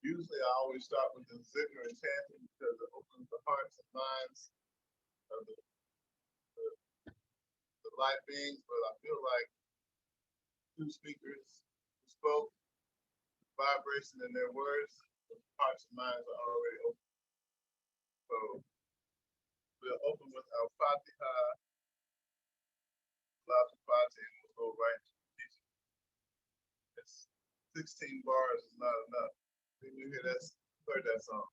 Usually I always start with the zikr and chanting because it opens the hearts and minds of the, the light beings, but I feel like two speakers who spoke, vibration in their words, the hearts and minds are already open. So we'll open with Al Fatiha, Salatul Fatiha, and we'll go right to the teaching. It's 16 bars is not enough. Did you hear that? Heard that song?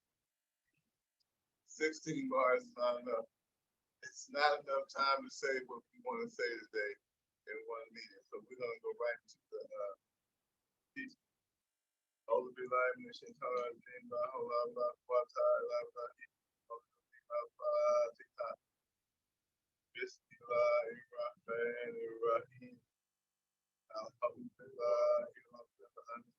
16 bars is not enough. It's not enough time to say what we want to say today in one meeting. So we're going to go right to the teaching. أعوذ بالله من الشيطان الرجيم لا حول ولا قوة إلا بالله الفاتحة بسم الله الرحمن الرحيم الحمد لله رب العالمين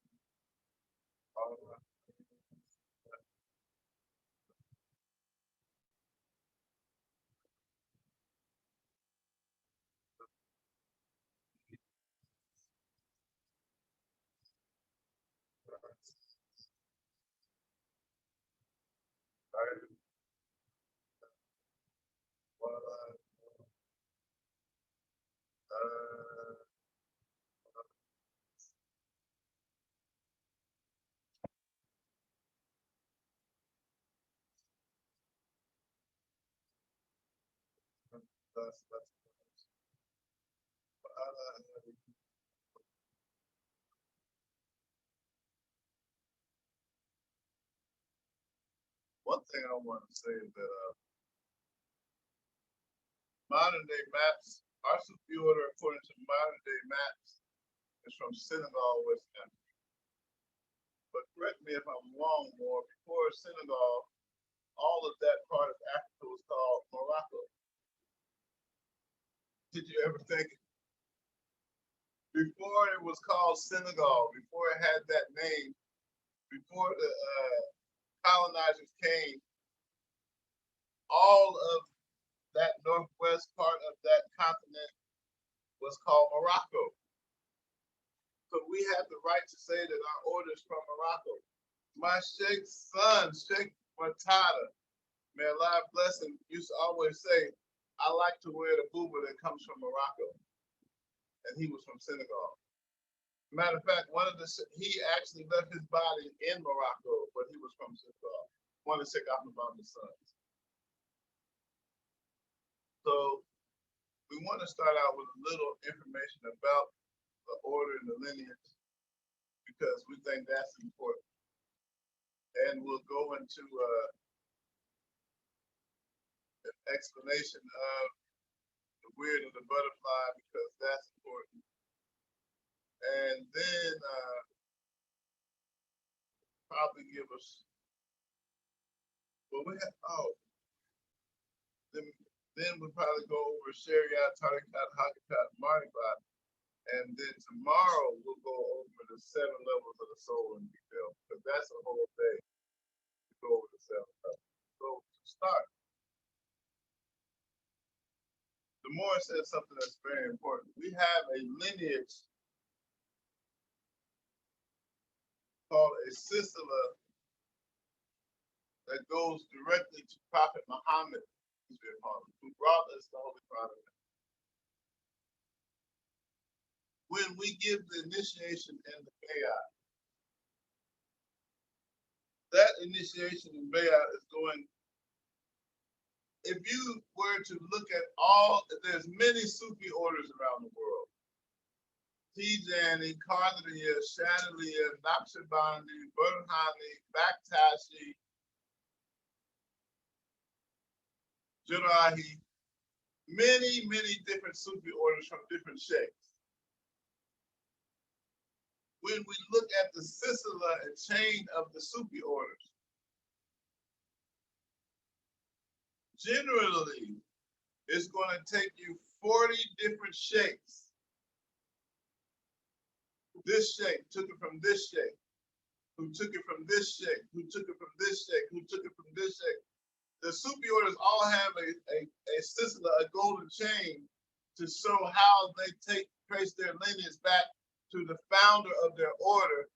One thing I want to say is that modern day maps, our Sufi order, according to modern day maps, is from Senegal, West Africa. But correct me if I'm wrong, more before Senegal, all of that part of Africa was called Morocco. Did you ever think before it was called Senegal, before it had that name, before the colonizers came, all of that northwest part of that continent was called Morocco. So we have the right to say that our order is from Morocco. My Sheikh's son, Sheikh Matada, may Allah bless him, used to always say, I like to wear the booba that comes from Morocco. And he was from Senegal. Matter of fact, he actually left his body in Morocco, but he was from Senegal. One of Sheikh Ahmad's sons. So we want to start out with a little information about the order and the lineage because we think that's important. And we'll go into an explanation of the weird of the butterfly because that's important. And then probably give us, well, we have, then we'll probably go over Shariat, Tariqat, Hakikat, Marifat. And then tomorrow we'll go over the 7 levels of the soul in detail because that's a whole day to go over the 7 levels. So to start, the Moorish says something that's very important. We have a lineage called a silsila that goes directly to Prophet Muhammad, who brought us the Holy Prophet. When we give the initiation and the bayat, that initiation and bayat is going, if you were to look at there's many Sufi orders around the world. Tijani, Qadiriya, Chandeliya, Naqshbandi, Burhani, Baktashi, Jurahi, many, many different Sufi orders from different sheikhs. When we look at the silsila and chain of the Sufi orders, generally, it's going to take you 40 different sheikhs. This sheikh took it from this sheikh, who took it from this sheikh, who took it from this sheikh, who took it from this sheikh. The Sufi orders all have a silsila, a golden chain, to show how they trace their lineage back to the founder of their order,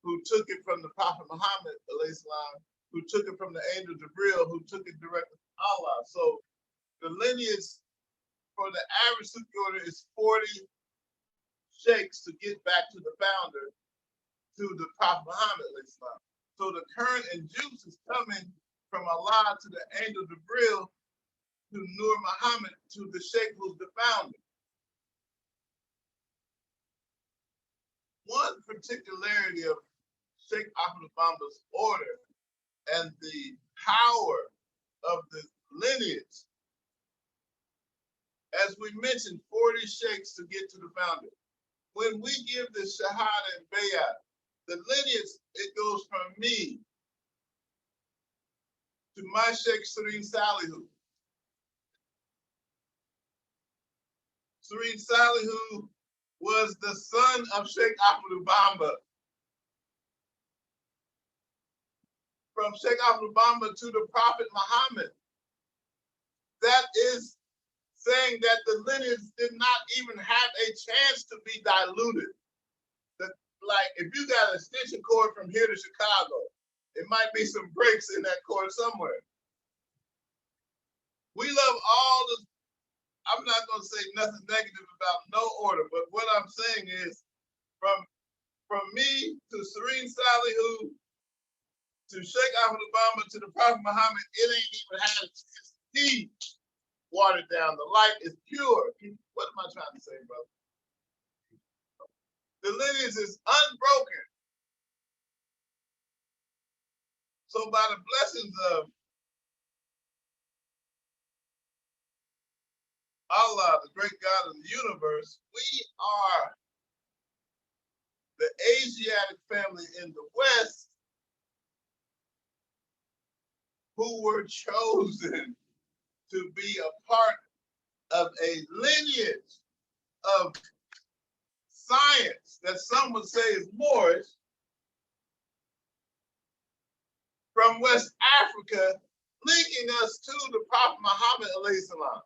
who took it from the Prophet Muhammad, alayhi salam, who took it from the angel Jibril, who took it directly from Allah. So the lineage for the average Sufi order is 40 sheikhs to get back to the founder, to the Prophet Muhammad, alayhi salam. So the current and juice is coming from Allah to the angel Jibril, to Nur Muhammad, to the sheikh who's the founder. One particularity of Sheikh Ahmad Bamba's order and the power of the lineage, as we mentioned, 40 sheikhs to get to the founder. When we give the Shahada and Bayat, the lineage, it goes from me to my Sheikh Serene Salihu. Serene Salihu was the son of Sheikh Ahmad Bamba. From Sheikh Ahmad Bamba to the Prophet Muhammad. That is saying that the lineage did not even have a chance to be diluted. Like if you got an extension cord from here to Chicago, it might be some breaks in that cord somewhere. We love all the, I'm not going to say nothing negative about no order, but what I'm saying is from me to Serene Salihu to Sheikh Ahmad Bamba to the Prophet Muhammad, it ain't even had a chance to be watered down. The light is pure. What am I trying to say, brother? The lineage is unbroken. So by the blessings of Allah, the great God of the universe, we are the Asiatic family in the West who were chosen to be a part of a lineage of science that some would say is Moorish from West Africa, linking us to the Prophet Muhammad alayhi salam.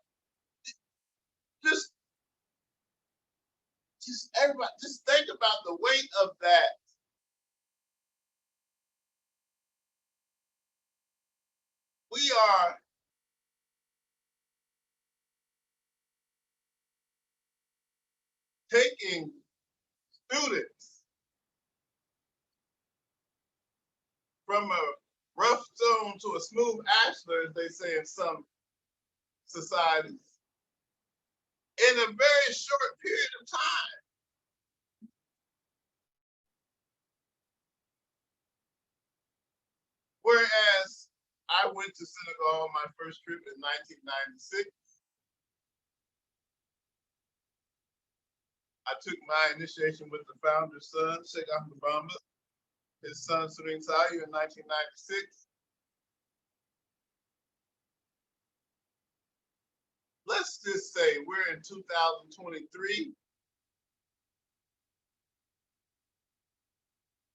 Just everybody, just think about the weight of that. We are taking students from a rough stone to a smooth ashlar, as they say in some societies, in a very short period of time. Whereas I went to Senegal on my first trip in 1996. I took my initiation with the founder's son, Sheikh Ahmad Bamba, his son, Serene Salihu, in 1996. Let's just say we're in 2023.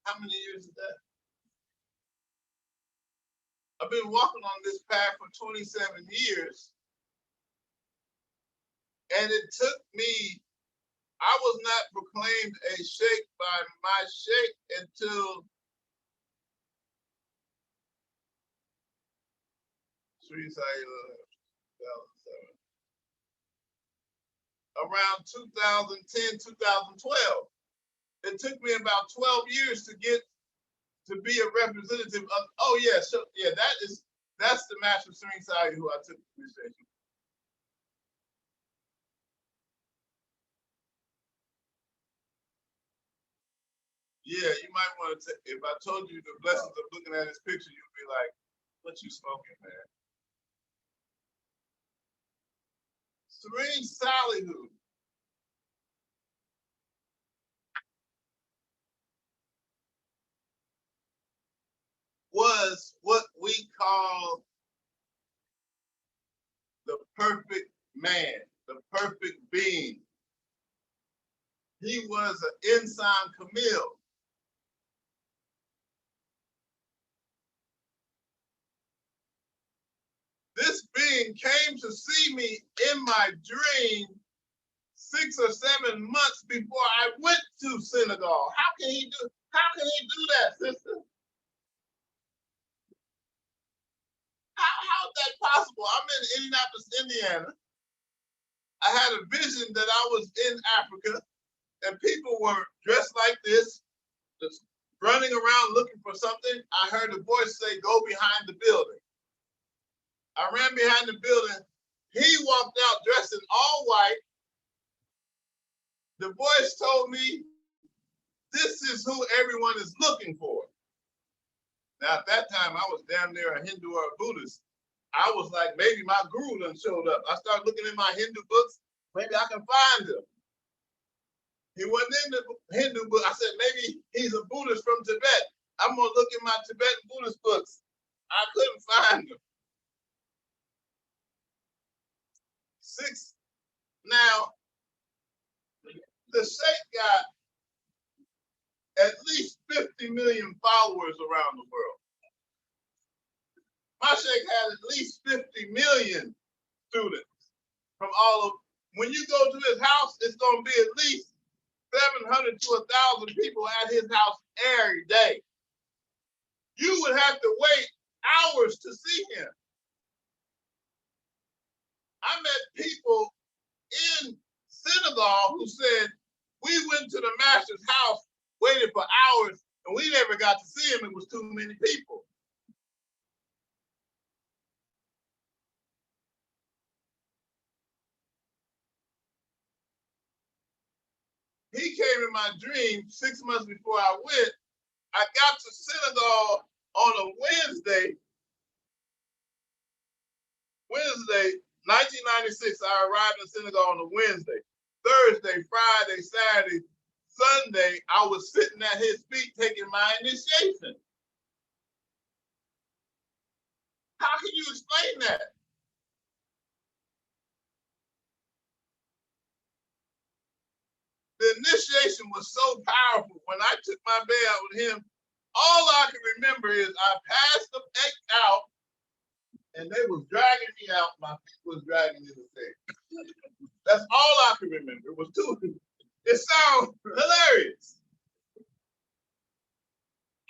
How many years is that? I've been walking on this path for 27 years. And it took me, I was not proclaimed a sheikh by my sheikh until around 2010, 2012. It took me about 12 years to get to be a representative of, oh yeah, so yeah, that's the Master Serene Salihu who I took the initiation. Yeah, you might want to, if I told you the blessings of looking at his picture, you'd be like, what you smoking, man? Serene Salihu was what we call the perfect man, the perfect being. He was an Insan Camille. This being came to see me in my dream 6 or 7 months before I went to Senegal. How can he do that, sister? How is that possible? I'm in Indianapolis, Indiana. I had a vision that I was in Africa and people were dressed like this, just running around looking for something. I heard a voice say, go behind the building. I ran behind the building. He walked out dressed in all white. The voice told me, this is who everyone is looking for. Now, at that time, I was damn near a Hindu or a Buddhist. I was like, maybe my guru done showed up. I started looking in my Hindu books. Maybe I can find him. He wasn't in the Hindu book. I said, maybe he's a Buddhist from Tibet. I'm going to look in my Tibetan Buddhist books. I couldn't find him. Now, the Sheikh got at least 50 million followers around the world. My Sheikh had at least 50 million students from all of, when you go to his house, it's going to be at least 700 to 1,000 people at his house every day. You would have to wait hours to see him. I met people in Senegal who said, we went to the master's house, waited for hours, and we never got to see him. It was too many people. He came in my dream 6 months before I went. I got to Senegal on a Wednesday, 1996. I arrived in Senegal on a Wednesday. Thursday, Friday, Saturday, Sunday, I was sitting at his feet taking my initiation. How can you explain that? The initiation was so powerful. When I took my bay out with him, all I can remember is I passed the egg out and they was dragging me out. My feet was dragging me to the thing. That's all I can remember. It was too, it sounds hilarious.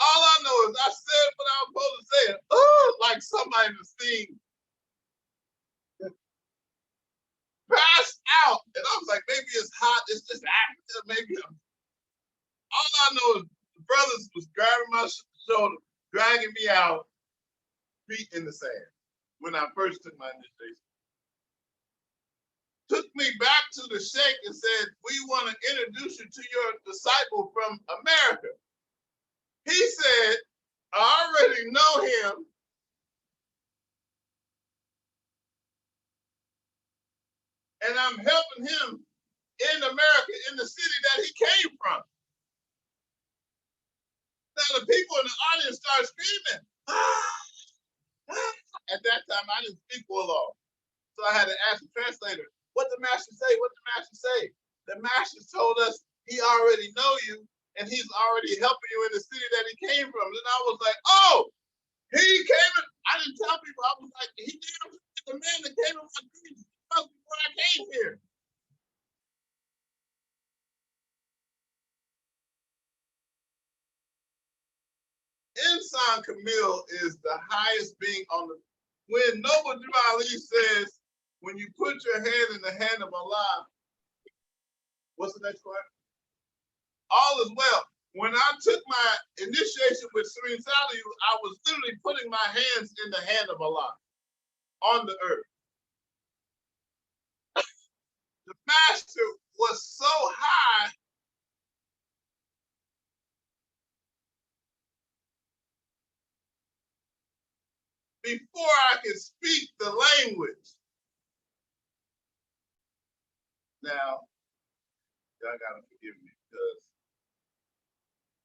All I know is I said what I was supposed to say. Like somebody in the scene passed out. And I was like, maybe it's hot. It's just Africa. Maybe all I know is the brothers was grabbing my shoulder, dragging me out, feet in the sand when I first took my initiation. Took me back to the Sheikh and said, we want to introduce you to your disciple from America. He said, I already know him. And I'm helping him in America, in the city that he came from. Now the people in the audience started screaming. At that time, I didn't speak well long. So I had to ask the translator, what the master say? What the master say? The master told us he already know you and he's already helping you in the city that he came from. And I was like, oh, he came in. I didn't tell people. I was like, he damn the man that came in my dreams before I came here. Insan Kamil is the highest being on the. When Noble Drew says, when you put your hand in the hand of Allah, what's the next part? All is well. When I took my initiation with Serene Saliu, I was literally putting my hands in the hand of Allah on the earth. The master was so high before I could speak the language. Now, y'all gotta forgive me because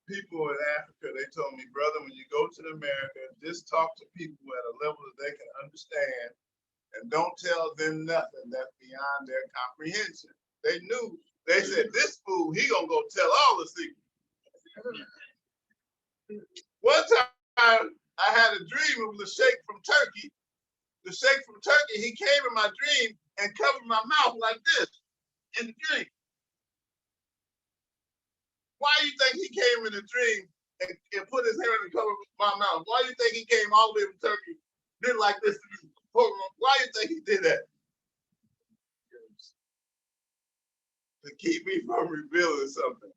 people in Africa, they told me, brother, when you go to America, just talk to people at a level that they can understand and don't tell them nothing that's beyond their comprehension. They knew, they said, this fool, he gonna go tell all the secrets. One time, I had a dream of the Sheikh from Turkey. The Sheikh from Turkey, he came in my dream and covered my mouth like this. in the dream. Why do you think he came in the dream and put his hand and covered my mouth? Why do you think he came all the way from Turkey, did like this to me? Why do you think he did that? To keep me from revealing something.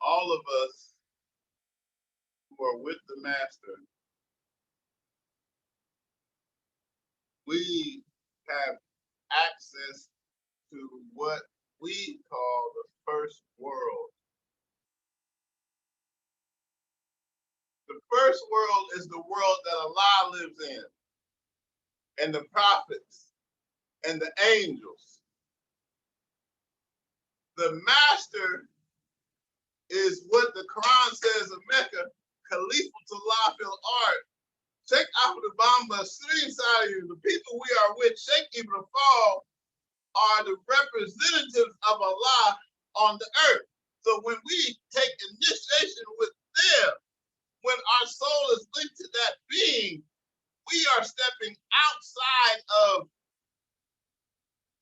All of us who are with the master, we have access to what we call the first world. The first world is the world that Allah lives in, and the prophets, and the angels. The master is what the Quran says of Mecca, Khalifatullah fil ard. Sheikh Ahmed Bamba, sitting inside you, the people we are with, Sheikh Ibn Fall, are the representatives of Allah on the earth. So when we take initiation with them, when our soul is linked to that being, we are stepping outside of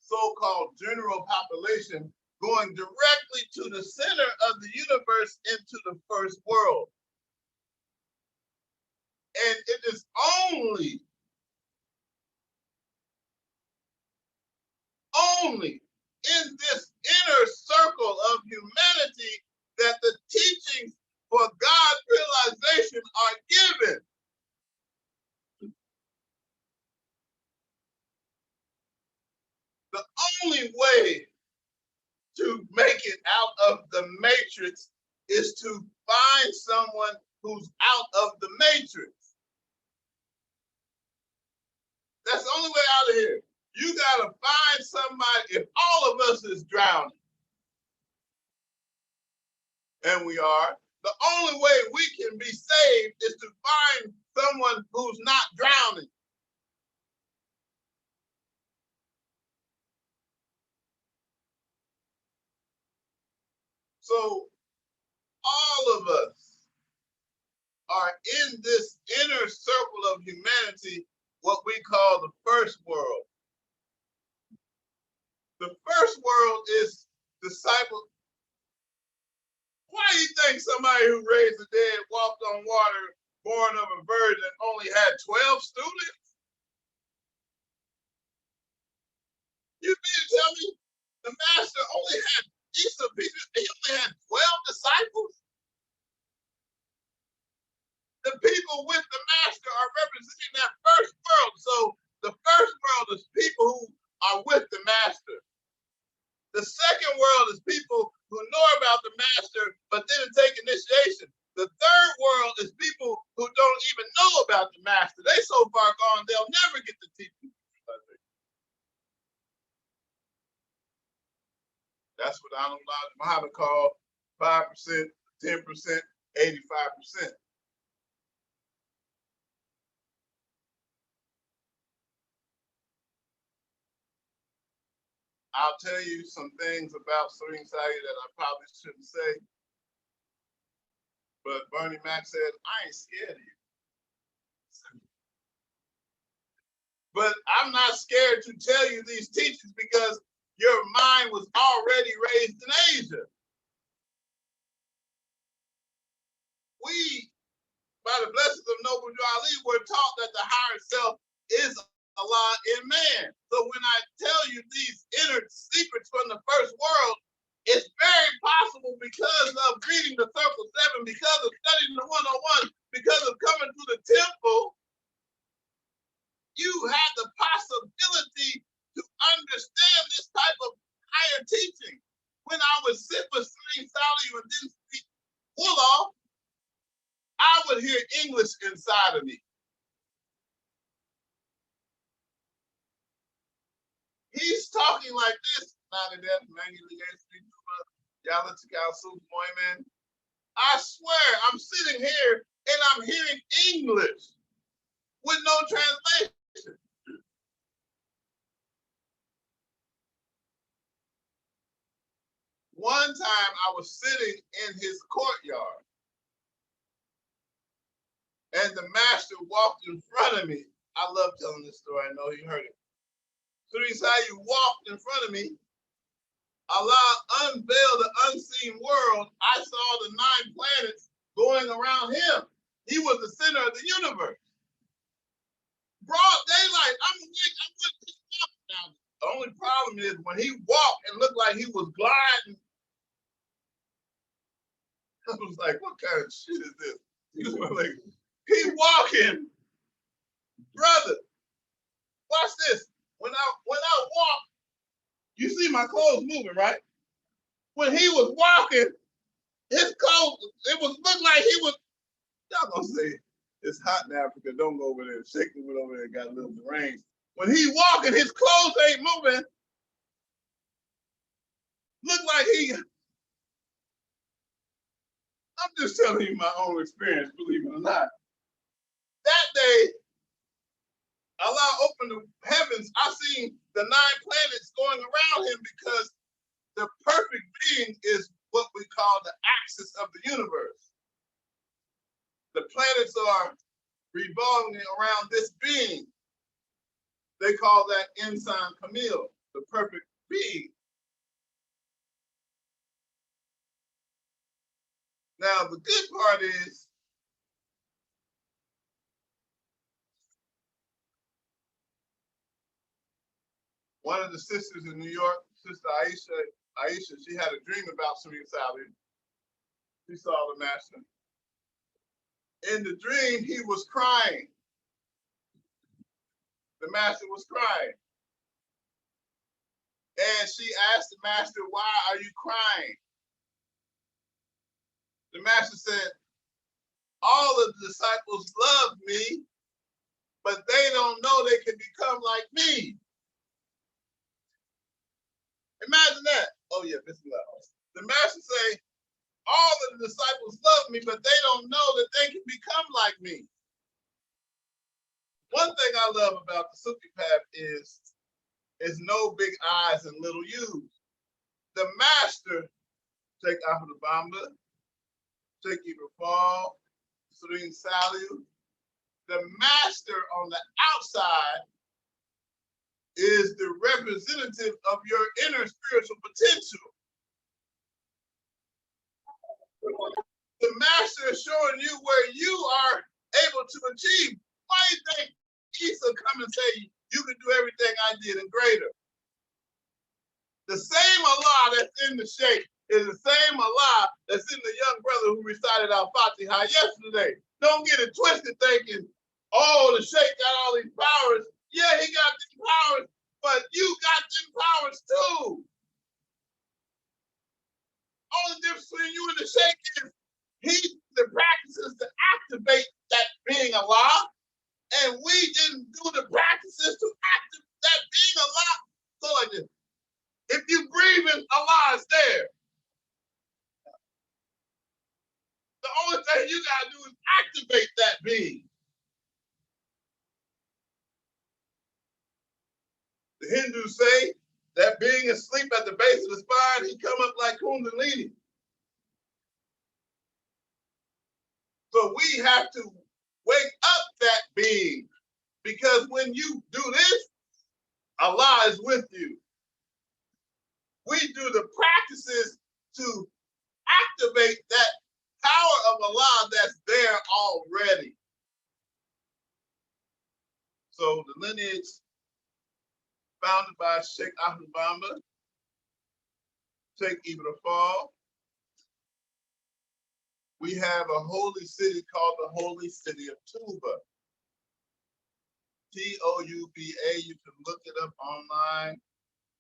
so-called general population, going directly to the center of the universe into the first world. And it is only in this inner circle of humanity that the teachings for God's realization are given. The only way to make it out of the matrix is to find someone who's out of the matrix. That's the only way out of here. You gotta find somebody. If all of us is drowning, and we are, the only way we can be saved is to find someone who's not drowning. So all of us are in this inner circle of humanity, what we call the first world. The first world is disciple. Why do you think somebody who raised the dead, walked on water, born of a virgin, only had 12 students? You mean to tell me the master only had he only had 12 disciples? The people with the master are representing that first world. So the first world is people who are with the master. The second world is people who know about the master but didn't take initiation. The third world is people who don't even know about the master. They so far gone, they'll never get the teaching. That's what Anand Muhammad called 5%, 10%, 85%. I'll tell you some things about Serene Saeed that I probably shouldn't say. But Bernie Mac said, I ain't scared of you. But I'm not scared to tell you these teachings because your mind was already raised in Asia. We, by the blessings of Noble Drew Ali, were taught that the higher self is Allah in man. So when I tell you these inner secrets from the first world, it's very possible because of reading the Circle 7, because of studying the 101, because of coming to the temple, you have the possibility to understand this type of higher teaching. When I would sit with Serene Sally and didn't speak Wolof, I would hear English inside of me. He's talking like this. I swear, I'm sitting here and I'm hearing English with no translation. One time I was sitting in his courtyard and the master walked in front of me. I love telling this story. I know he heard it. So he said, "You walked in front of me. Allah unveiled the unseen world. I saw the 9 planets going around him. He was the center of the universe. Broad daylight. I'm awake. I wouldn't pick up now. The only problem is when he walked, it looked like he was gliding. I was like, what kind of shit is this? He was like, he walking, brother. Watch this. When I walk, you see my clothes moving, right? When he was walking, his clothes, it was looked like he was. Y'all gonna say it's hot in Africa. Don't go over there. Shaking went over there and got a little rain. When he walking, his clothes ain't moving. Look like he. I'm just telling you my own experience, believe it or not. That day, Allah opened the heavens. I seen the 9 planets going around him because the perfect being is what we call the axis of the universe. The planets are revolving around this being. They call that Insan Kamil, the perfect being. Now, the good part is, one of the sisters in New York, Sister Aisha, she had a dream about Sufi Salih. She saw the master. In the dream, he was crying. The master was crying. And she asked the master, "Why are you crying?" The master said, "All of the disciples love me, but they don't know they can become like me." Imagine that. Oh yeah, this is loud. The master say, all of the disciples love me, but they don't know that they can become like me. One thing I love about the Sufi path is no big I's and little U's. The master, Cheikh Bamba, Cheikh Ibrahim, Serene Saliu, the master on the outside is the representative of your inner spiritual potential. The master is showing you where you are able to achieve. Why do you think Isa come and say you can do everything I did and greater? The same Allah that's in the Sheikh is the same Allah that's in the young brother who recited Al-Fatiha yesterday. Don't get it twisted thinking, oh, the Sheikh got all these powers. Yeah, he got these powers, but you got these powers too. Only difference between you and the Sheikh is the practices to activate that being Allah, and we didn't do the practices to activate that being Allah. So like this, if you breathing, Allah is there. The only thing you gotta do is activate that being. The Hindus say that being asleep at the base of the spine, he come up like Kundalini. So we have to wake up that being, because when you do this, Allah is with you. We do the practices to activate that power of Allah that's there already. So the lineage founded by Sheikh Bamba, Sheikh Ibrahim. We have a holy city called the Holy City of Tuba. Touba. You can look it up online.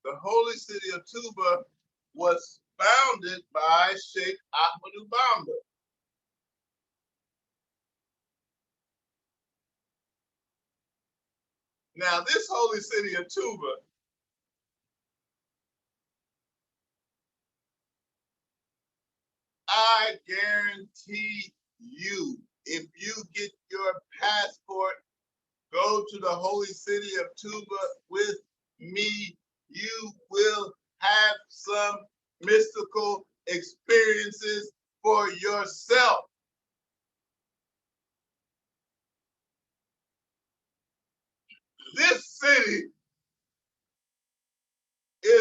The Holy City of Tuba was founded by Sheikh Bamba. Now, this Holy City of Tuba I guarantee you, if you get your passport, go to the Holy City of Tuba with me, you will have some mystical experiences for yourself.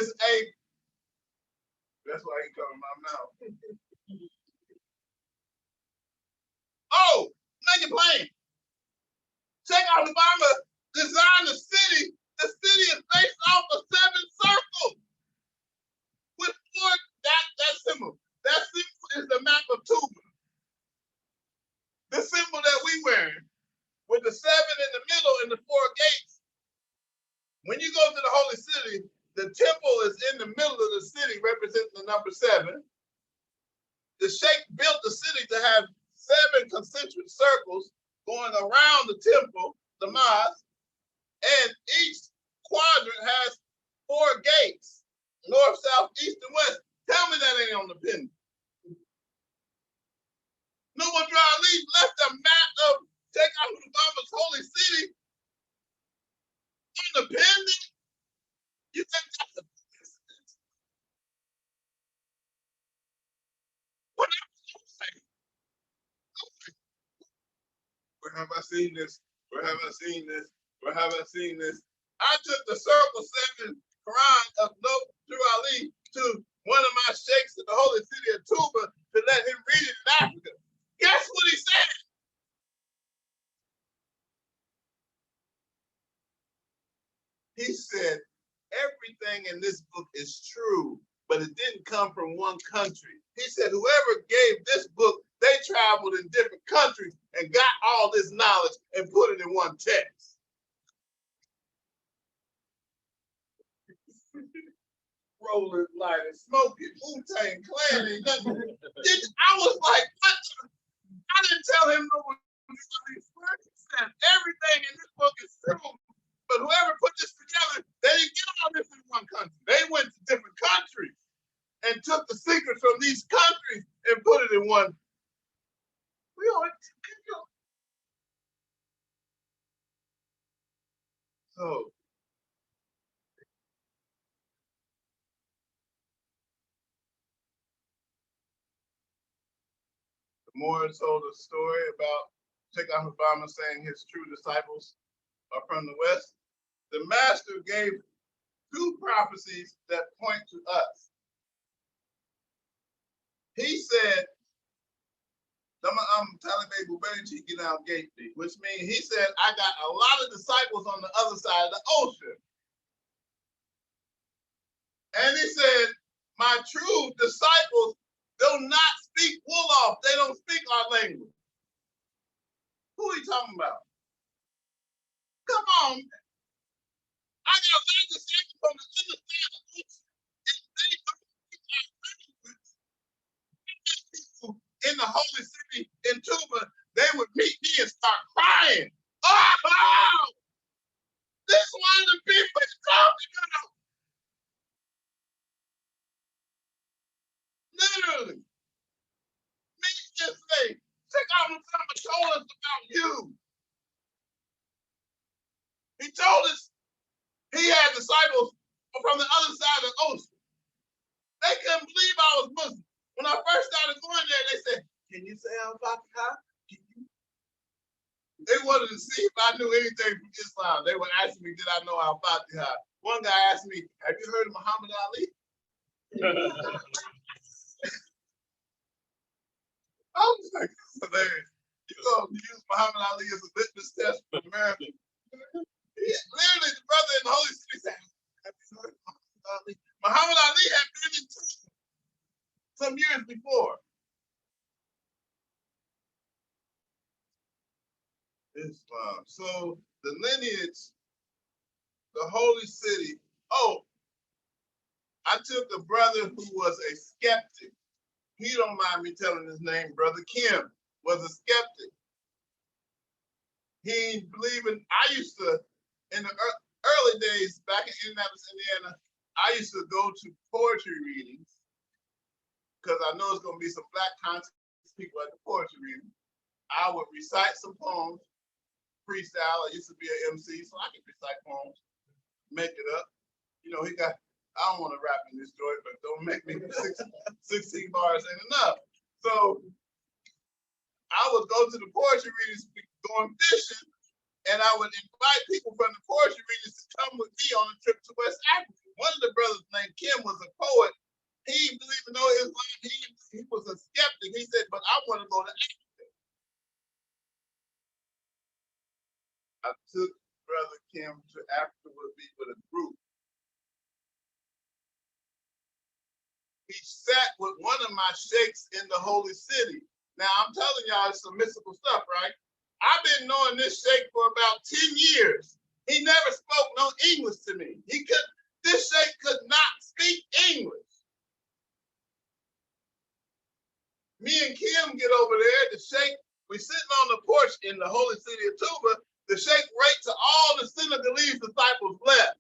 is a, that's why he covered my mouth. Oh, make it plain. Check out Obama designed the city. The city is based off of 7 circles with 4, that symbol. That symbol is the map of Tuba. The symbol that we wear with the 7 in the middle and the 4 gates. When you go to the holy city, the temple is in the middle of the city representing the number 7. The Sheikh built the city to have 7 concentric circles going around the temple, the mosque, and each quadrant has 4 gates, north, south, east, and west. Tell me that ain't on the pin. Noble Drew Ali left a map of Cheikh Obama's holy city on the pin. You think that's a coincidence? What where have I seen this? Where have I seen this? Where have I seen this? I took the Circle 7 Quran of Noble Drew Ali to one of my sheikhs in the holy city of Tuba to let him read it in Africa. Guess what he said? He said, everything in this book is true, but it didn't come from one country. He said, whoever gave this book, they traveled in different countries and got all this knowledge and put it in one text. Rolling, lighting, smoking, Wu-Tang Clan, ain't nothing. I was like, what? I didn't tell him no one. He said, everything in this book is true, but whoever put this together, they didn't get all this in one country. They went to different countries and took the secrets from these countries and put it in one. So the Moors told a story about Cheikh Obama saying his true disciples are from the West. The master gave 2 prophecies that point to us. He said, I'm telling people, get out gate fee, which means he said, I got a lot of disciples on the other side of the ocean. And he said, my true disciples do not speak Wolof. They don't speak our language. Who are you talking about? Come on. I got a lot of disciples on the other side of the ocean, and they don't speak our language. People in the holy city in Tuba, they would meet me and start crying. Oh! This is one of the people he's talking about. Literally. Me just say, check out what someone told us about you. He told us he had disciples from the other side of the ocean. They couldn't believe I was Muslim. When I first started going there, they said, can you say Al-Fatiha? They wanted to see if I knew anything from Islam. They were asking me, did I know Al-Fatiha? One guy asked me, have you heard of Muhammad Ali? I was like, that's hilarious. You're going to use Muhammad Ali as a litmus test for America. Literally, the brother in the Holy City said, have you heard of Muhammad Ali? Muhammad Ali had been in prison some years before. Islam. So the lineage, the Holy City. Oh, I took a brother who was a skeptic. He don't mind me telling his name. Brother Kim was a skeptic. He believed in, I used to, in the early days back in Indianapolis, Indiana, I used to go to poetry readings because I know it's going to be some Black conscious people at the poetry reading. I would recite some poems, freestyle. I used to be an MC, so I could recite poems, make it up. You know, I don't want to rap in this joint, but don't make me 16 bars ain't enough. So I would go to the poetry readings, going fishing, and I would invite people from the poetry readings to come with me on a trip to West Africa. One of the brothers named Kim was a poet. He didn't even know Islam. He was a skeptic. He said, but I want to go to Africa. I took Brother Kim to Africa with me with a group. He sat with one of my sheikhs in the holy city. Now, I'm telling y'all, it's some mystical stuff, right? I've been knowing this sheikh for about 10 years. He never spoke no English to me. This sheikh could not speak English. Me and Kim get over there. The sheikh, we sitting on the porch in the holy city of Tuba. The sheikh right to all the Senegalese disciples left.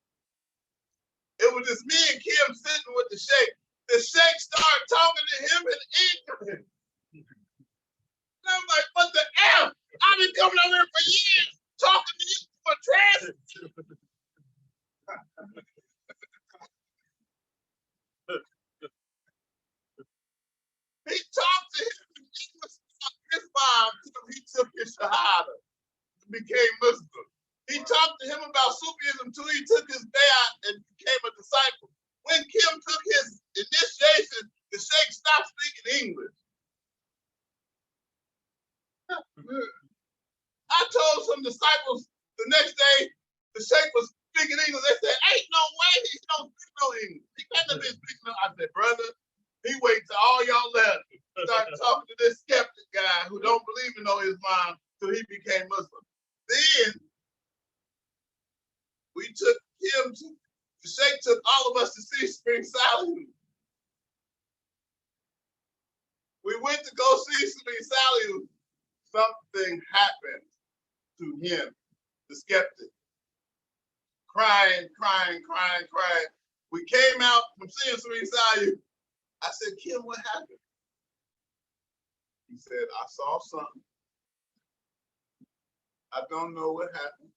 It was just me and Kim sitting with the sheikh. The sheikh started talking to him in English. And I'm like, what the F? I've been coming over here for years talking to you for transit. He talked to him in English about Islam until he took his Shahada and became Muslim. He talked to him about Sufism until he took his bayat and became a disciple. When Kim took his initiation, the sheikh stopped speaking English. I told some disciples the next day, the sheikh was speaking English. They said, ain't no way he don't speak no English. He can't have been speaking. I said, brother, he waits till all y'all left. Started talking to this skeptic guy who don't believe in no Islam till he became Muslim. Then we took him to, the sheikh took all of us to see Spring Salihun. We went to go see Spring Salihun. Something happened to him, the skeptic. Crying. We came out from seeing Spring Salihun. I said, Kim, what happened? He said, I saw something. I don't know what happened.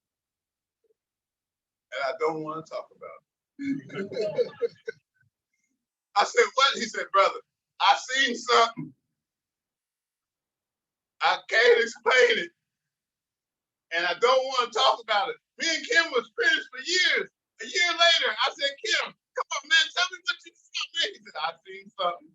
And I don't want to talk about it. I said, what? He said, brother, I seen something. I can't explain it. And I don't want to talk about it. Me and Kim was finished for years. A year later, I said, Kim, come on, man, tell me what you saw. He said, I seen something.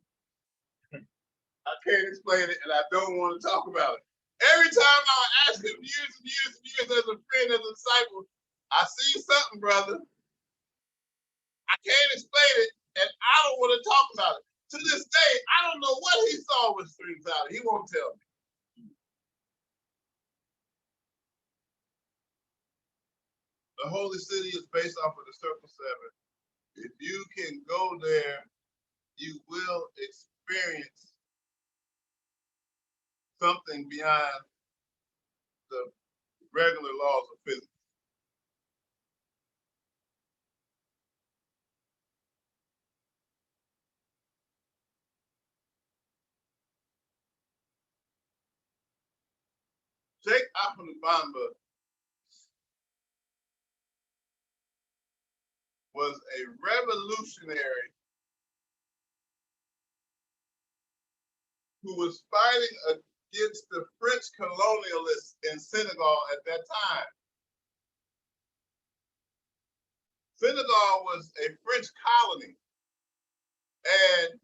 I can't explain it, and I don't want to talk about it. Every time I would ask him years and years and years as a friend, as a disciple, I see something, brother. I can't explain it, and I don't want to talk about it. To this day, I don't know what he saw with Strings Out. He won't tell me. The holy city is based off of the Circle 7. If you can go there, you will experience something beyond the regular laws of physics. Sheikh Ahmed Bamba was a revolutionary who was fighting against the French colonialists in Senegal at that time. Senegal was a French colony, and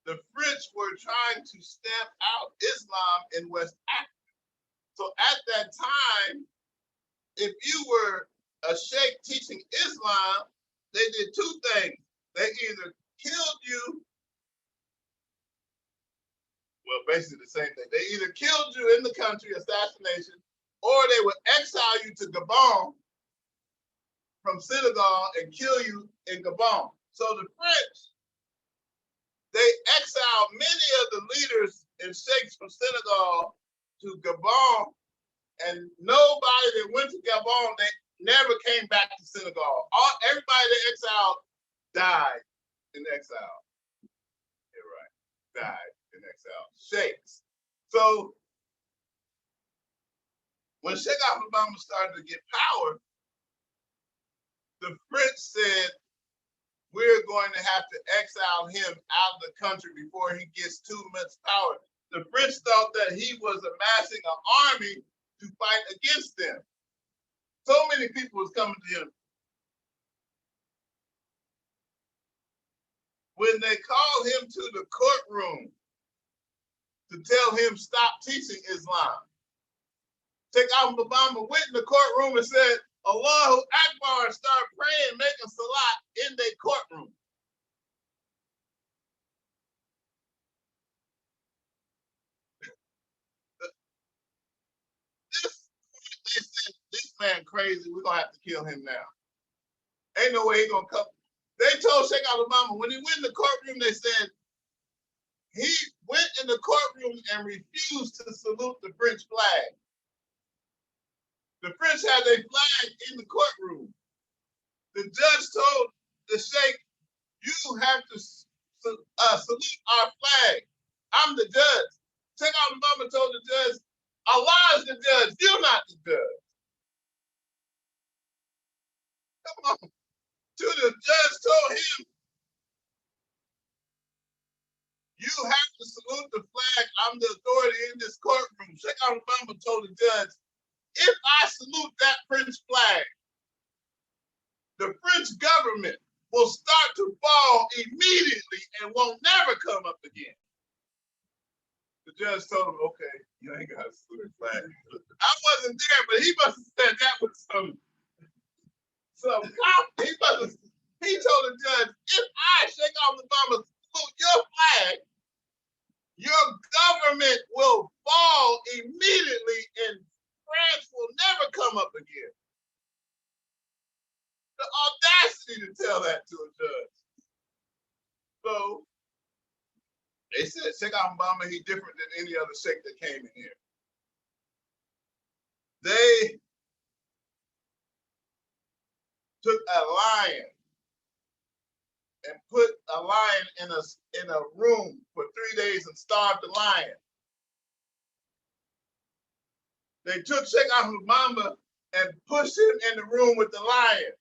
the French were trying to stamp out Islam in West Africa. So at that time, if you were a sheikh teaching Islam, they did two things. They either killed you, well, basically the same thing. They either killed you in the country, assassination, or they would exile you to Gabon from Senegal and kill you in Gabon. So the French, they exiled many of the leaders and sheikhs from Senegal to Gabon, and nobody that went to Gabon, they never came back to Senegal. Everybody they exiled died in exile. You're right, died in exile. Sheikhs. So when Sheikh Ahmed Bamba started to get power, the French said, we're going to have to exile him out of the country before he gets too much power. The French thought that he was amassing an army to fight against them. So many people was coming to him. when they called him to the courtroom to tell him stop teaching Islam, Sheikh Obama went in the courtroom and said, Allahu Akbar, and started praying, making salat in their courtroom. They said, this man crazy, we're going to have to kill him now. Ain't no way he going to come. They told Sheikh Obama, when he went in the courtroom, they said, he went in the courtroom and refused to salute the French flag. The French had their flag in the courtroom. The judge told the Sheikh, you have to salute our flag. I'm the judge. Sheikh Obama told the judge, Allah is the judge, you're not the judge. Come on. The judge told him, you have to salute the flag. I'm the authority in this courtroom. Sheikh Obama told the judge, if I salute that French flag, the French government will start to fall immediately and won't never come up again. The judge told him, okay, you ain't got to salute the flag. I wasn't there, but he must have said that with some he told the judge, if I, Sheikh Obama, salute your flag, your government will fall immediately and France will never come up again. The audacity to tell that to a judge. So they said Sheikh Obama, he's different than any other sheikh that came in here. They took a lion and put a lion in a room for 3 days and starved the lion. They took Sheikh Obama and pushed him in the room with the lion.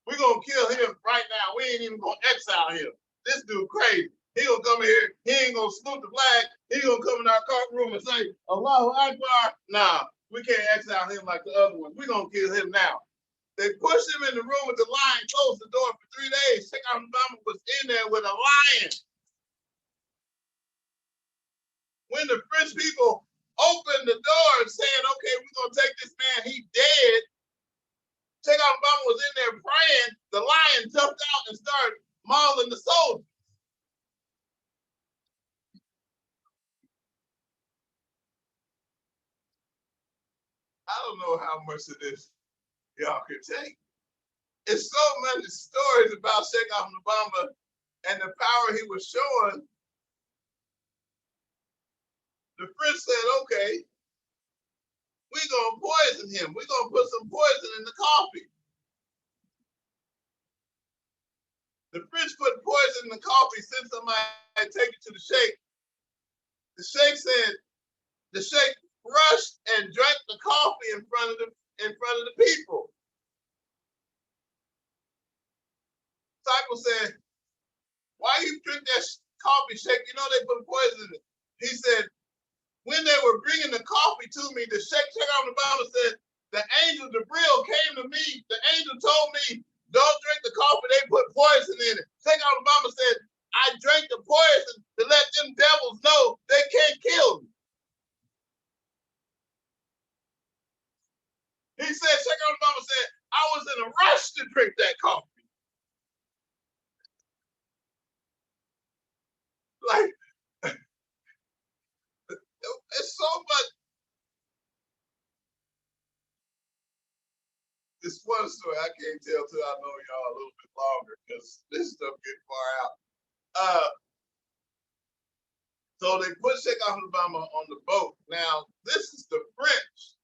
We're gonna kill him right now. We ain't even gonna exile him. This dude crazy. He gonna come in here, he ain't gonna salute the flag, he gonna come in our courtroom and say, Allahu Akbar. Nah, we can't exile him like the other ones. We're gonna kill him now. They pushed him in the room with the lion, closed the door for 3 days. Sheikh Obama was in there with a lion. When the French people opened the door and saying, okay, we're gonna take this man, he dead. Sheikh Obama was in there praying, the lion jumped out and started mauling the soldiers. I don't know how much of this y'all can take. It's so many stories about Sheikh Obama and the power he was showing. The French said, okay, we're gonna poison him. We're gonna put some poison in the coffee. The French put poison in the coffee, sent somebody to take it to the Sheikh. The Sheikh said, the Sheikh rushed and drank the coffee in front of the people. Disciple said, why you drink that coffee, Sheikh? You know they put poison in it. He said, when they were bringing the coffee to me, the Sheikh Obama said, the angel Jibril came to me. The angel told me, don't drink the coffee, they put poison in it. Sheikh Obama said, I drank the poison to let them devils know they can't kill me. He said, Sheikh Obama said, I was in a rush to drink that coffee. Like, it's so much. This one story I can't tell till I know y'all a little bit longer because this stuff get far out. So they put Sheikh Obama on the boat. Now, this is the French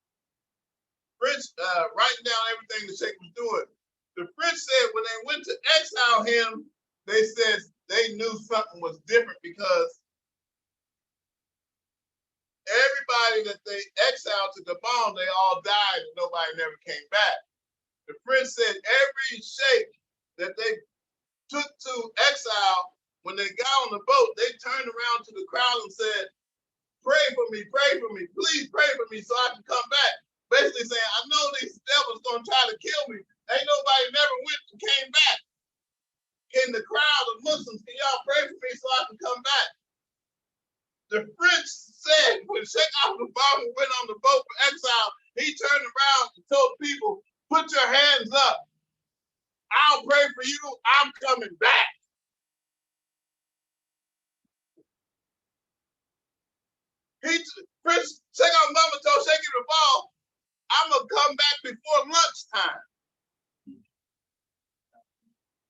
writing down everything the Sheikh was doing. The French said when they went to exile him, they said they knew something was different because everybody that they exiled to Gabon, they all died and nobody never came back. The French said every sheikh that they took to exile, when they got on the boat, they turned around to the crowd and said, pray for me, please pray for me so I can come back. Basically saying, I know these devils gonna try to kill me. Ain't nobody never went and came back. In the crowd of Muslims, can y'all pray for me so I can come back? The French said when Sheikh Obama went on the boat for exile, he turned around and told people, put your hands up. I'll pray for you. I'm coming back. Sheikh Obama told Sheikh to fall, I'm going to come back before lunchtime.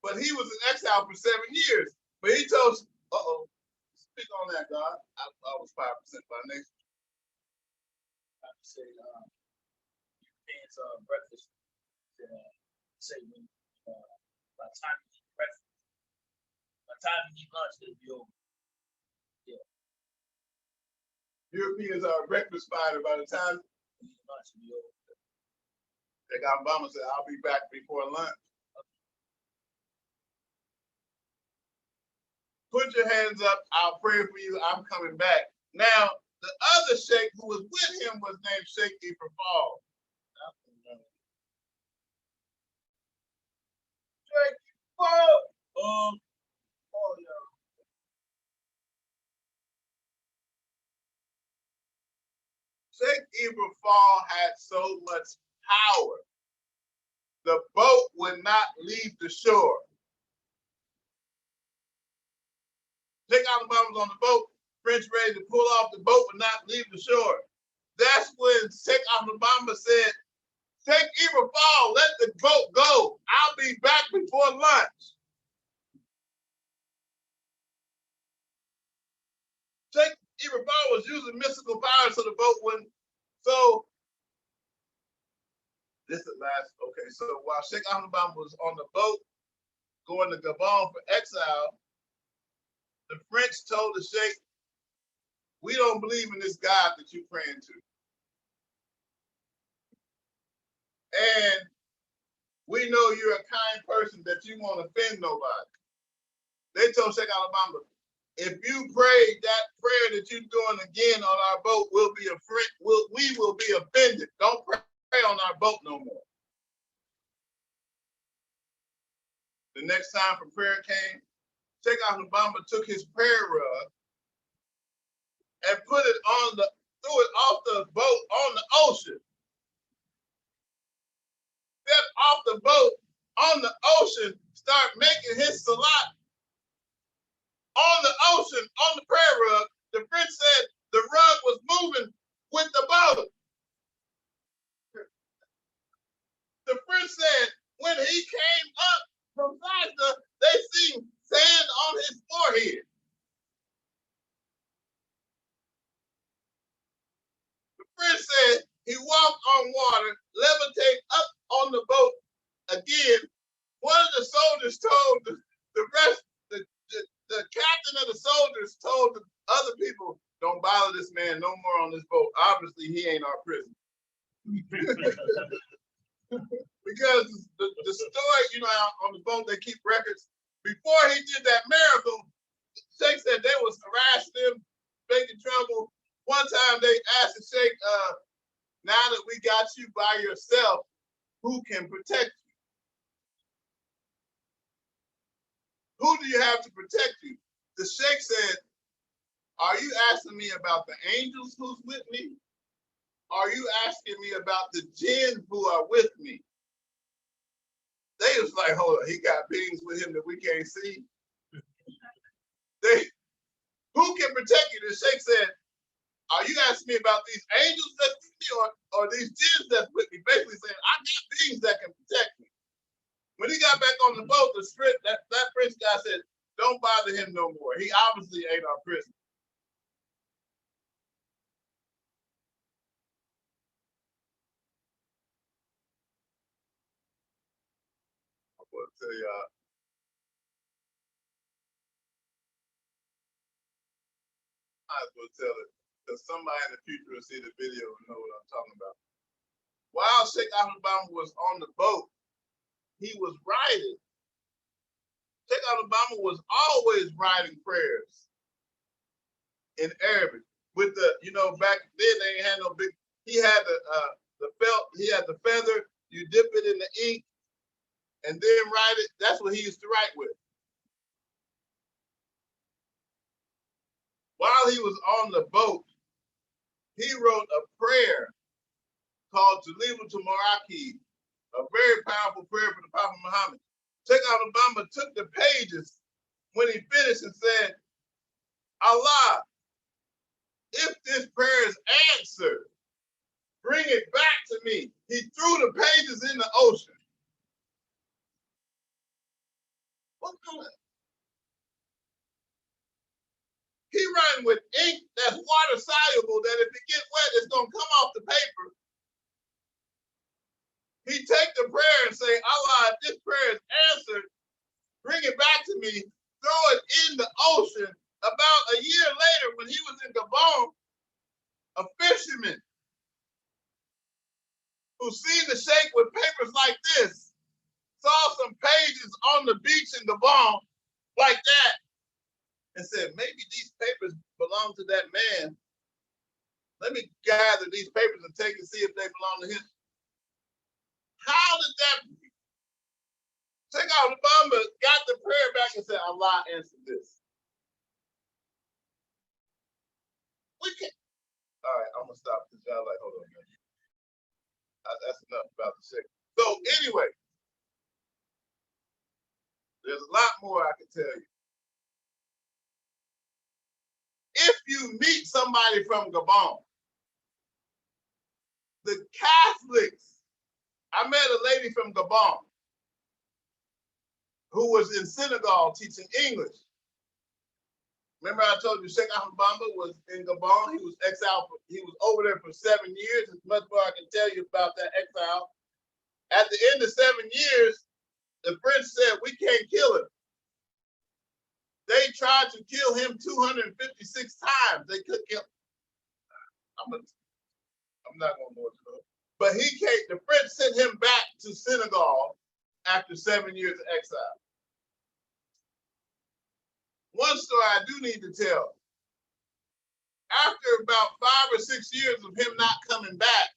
But he was in exile for 7 years. But he told, speak on that, God. I was 5% by nature. I would say, Europeans breakfast. Say when by the time you eat breakfast, by the time you eat lunch, it'll be over. Yeah. Europeans are a breakfast fighter. By the time you eat lunch, it'll be over. Like Obama said, I'll be back before lunch. Put your hands up. I'll pray for you. I'm coming back. Now, the other sheikh who was with him was named Sheikh Ibrahim. Sheikh Ibrahim. Sheikh Ibrahim had so much power. The boat would not leave the shore. Sheikh Obama was on the boat. French ready to pull off. The boat would not leave the shore. That's when Sheikh Obama said, Sheikh Ibrahim, let the boat go. I'll be back before lunch. Sheikh Ibrahim was using mystical powers so the boat wouldn't. So this is last. Okay, so while Sheikh Obama was on the boat going to Gabon for exile, the French told the Sheikh, we don't believe in this God that you're praying to. And we know you're a kind person that you won't offend nobody. They told Sheikh Obama, if you pray that prayer that you're doing again on our boat, we will be offended. Don't pray on our boat no more. The next time for prayer came, Sheikh Obama took his prayer rug and threw it off the boat on the ocean. Stepped off the boat on the ocean, start making his salat on the ocean, on the prayer rug. The French said the rug was moving with the boat. The French said when he came up from Gaza, they seen sand on his forehead. The French said he walked on water, levitate up on the boat again. One of the soldiers told the rest, the captain of the soldiers told the other people, don't bother this man no more on this boat. Obviously, he ain't our prisoner. Because the story, on the boat, they keep records. Before he did that miracle, Sheikh said they was harassing him, making trouble. One time they asked the Sheikh, now that we got you by yourself, who can protect you? Who do you have to protect you? The Sheikh said, are you asking me about the angels who's with me? Are you asking me about the jinn who are with me? They was like, hold on, he got beings with him that we can't see. Who can protect you? The Sheikh said, are you asking me about these angels that's with me or these jinns that's with me? Basically saying, I got beings that can protect me. When he got back on the boat, that French guy said, don't bother him no more. He obviously ain't our prisoner. I'm going to tell y'all. I might as well tell it because somebody in the future will see the video and know what I'm talking about. While Sheikh Obama was on the boat, he was writing. Sheikh Obama was always writing prayers in Arabic. With back then they ain't had no big. He had the felt. He had the feather. You dip it in the ink, and then write it. That's what he used to write with. while he was on the boat, he wrote a prayer called Jalilu to Maraki, a very powerful prayer for the Prophet Muhammad. Cheikh al-Bamba took the pages when he finished and said, Allah, if this prayer is answered, bring it back to me. He threw the pages in the ocean. What kind of? He writing with ink that's water soluble, that if it gets wet, it's gonna come off the paper. He take the prayer and say, Allah, if this prayer is answered, bring it back to me, throw it in the ocean. About a year later, when he was in Gabon, a fisherman who seen the sheikh with papers like this, saw some pages on the beach in Gabon like that, and said, maybe these papers belong to that man. Let me gather these papers and take and see if they belong to him. How did that be? Cheikh al-Bamba got the prayer back and said, Allah answered this. We can't. All right, I'm gonna stop because y'all like, hold on, man. That's enough about the sheikh. So anyway, there's a lot more I can tell you. If you meet somebody from Gabon, the Catholics, I met a lady from Gabon who was in Senegal teaching English. Remember I told you Cheikh al-Bamba was in Gabon. He was exiled. He was over there for 7 years. As much more I can tell you about that exile. At the end of 7 years, the French said, we can't kill him. They tried to kill him 256 times. They couldn't kill him. I'm not going to go into it. But he came, the French sent him back to Senegal after 7 years of exile. One story I do need to tell. After about 5 or 6 years of him not coming back,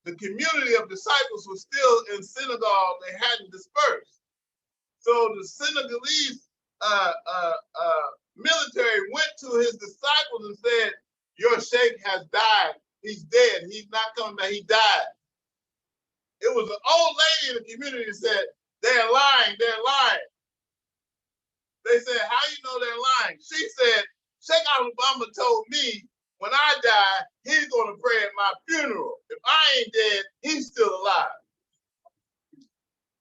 the community of disciples was still in Senegal. They hadn't dispersed. So the Senegalese military went to his disciples and said, your sheikh has died. He's dead. He's not coming back. He died. It was an old lady in the community that said, they're lying. They're lying. They said, how you know they're lying? She said, Cheikh al-Bamba told me when I die, he's going to pray at my funeral. If I ain't dead, he's still alive.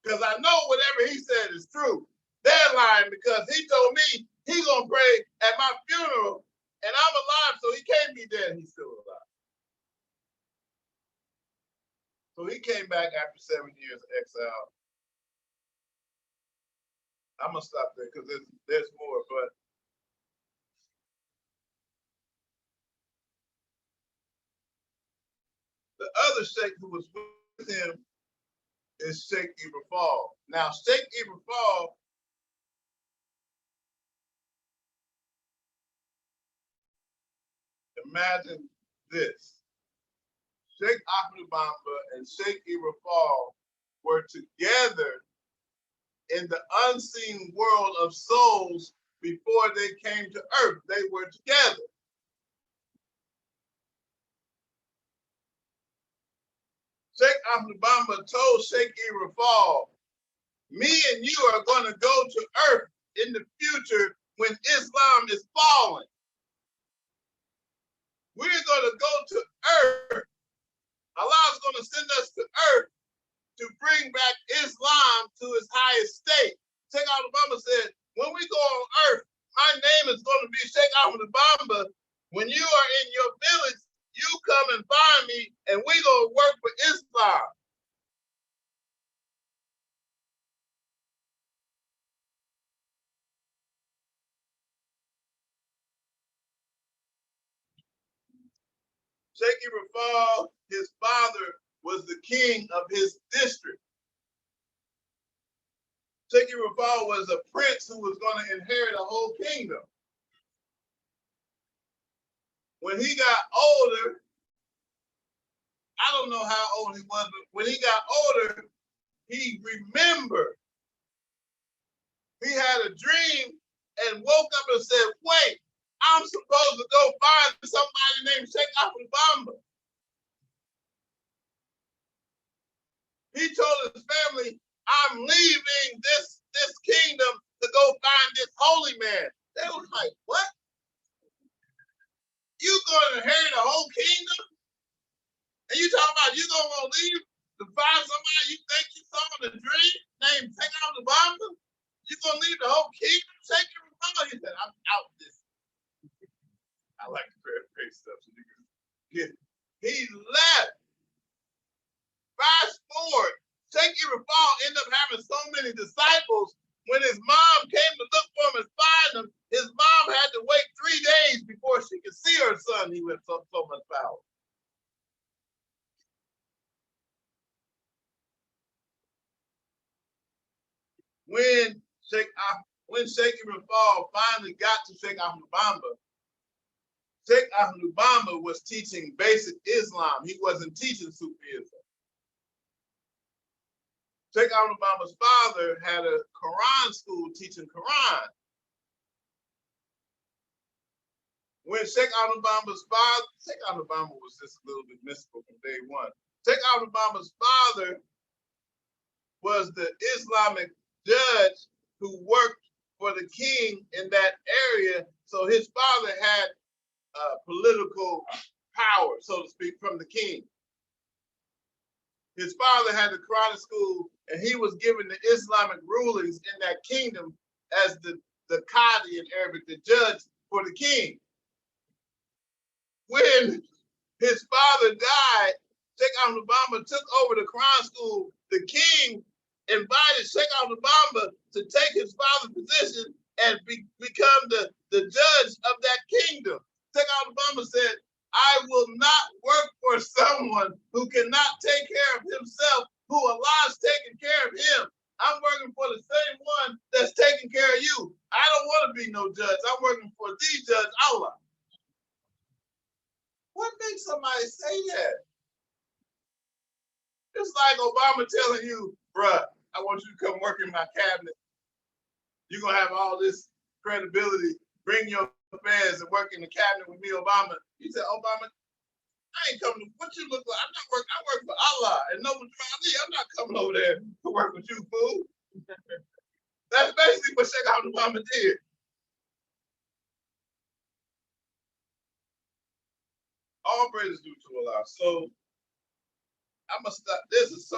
Because I know whatever he said is true. They're lying because he told me he's going to pray at my funeral and I'm alive, so he can't be dead. He's still alive. So he came back after 7 years of exile. I'm going to stop there because there's more, but the other sheikh who was with him is Sheikh Ibrahim. Now, Sheikh Ibrahim, imagine this. Sheikh Ahmed Bamba and Sheikh Ibrahim were together in the unseen world of souls before they came to earth. They were together. Sheikh Ahmed Bamba told Sheikh Ibrahim, me and you are going to go to earth in the future when Islam is falling. We're going to go to earth. Allah is going to send us to earth to bring back Islam to its highest state. Sheikh Ahmed Bamba said, when we go on earth, my name is going to be Sheikh Ahmed Bamba. When you are in your village, you come and find me, and we going to work for Islam. Sheikh Ibrahim, his father was the king of his district. Sheikh Ibrahim was a prince who was going to inherit a whole kingdom. When he got older, I don't know how old he was, but when he got older, he remembered. He had a dream and woke up and said, wait, I'm supposed to go find somebody named Cheikh Bamba. He told his family, I'm leaving this kingdom to go find this holy man. They was like, what? You going to inherit the whole kingdom? And you talking about you gonna want to leave to find somebody you think you saw in a dream named Cheikh Bamba? You gonna leave the whole kingdom? Cheikh Bamba? He said, I'm out this. I like to paraphrase stuff so you can get it. He left. Fast forward, Cheikh Bamba ended up having so many disciples. When his mom came to look for him and find him, his mom had to wait 3 days before she could see her son. He went so much power. When Sheikh Bamba finally got to Sheikh Bamba, Sheikh Bamba was teaching basic Islam. He wasn't teaching Sufism. Sheikh Bamba's father had a Quran school teaching Quran. When Sheikh Bamba's father, Sheikh Bamba was just a little bit mystical from day one. Sheikh Bamba's father was the Islamic judge who worked for the king in that area. So his father had political power, so to speak, from the king. His father had the Quran school, and he was given the Islamic rulings in that kingdom as the Qadi in Arabic, the judge for the king. When his father died, Sheikh Bamba took over the Quran school. The king invited Sheikh Bamba to take his father's position and become the judge of that kingdom. Sheikh Bamba said, I will not work for someone who cannot take care of himself, who Allah's taking care of him. I'm working for the same one that's taking care of you. I don't want to be no judge. I'm working for the judge, Allah. What makes somebody say that? It's like Obama telling you, bruh, I want you to come work in my cabinet. You're going to have all this credibility. Bring your affairs and work in the cabinet with me, Obama. He said, Obama, I ain't coming to what you look like. I'm not working. I work for Allah and no one trying me. I'm not coming over there to work with you, fool. That's basically what Sheikh Obama did. All praises due to Allah. So I must stop. This is so.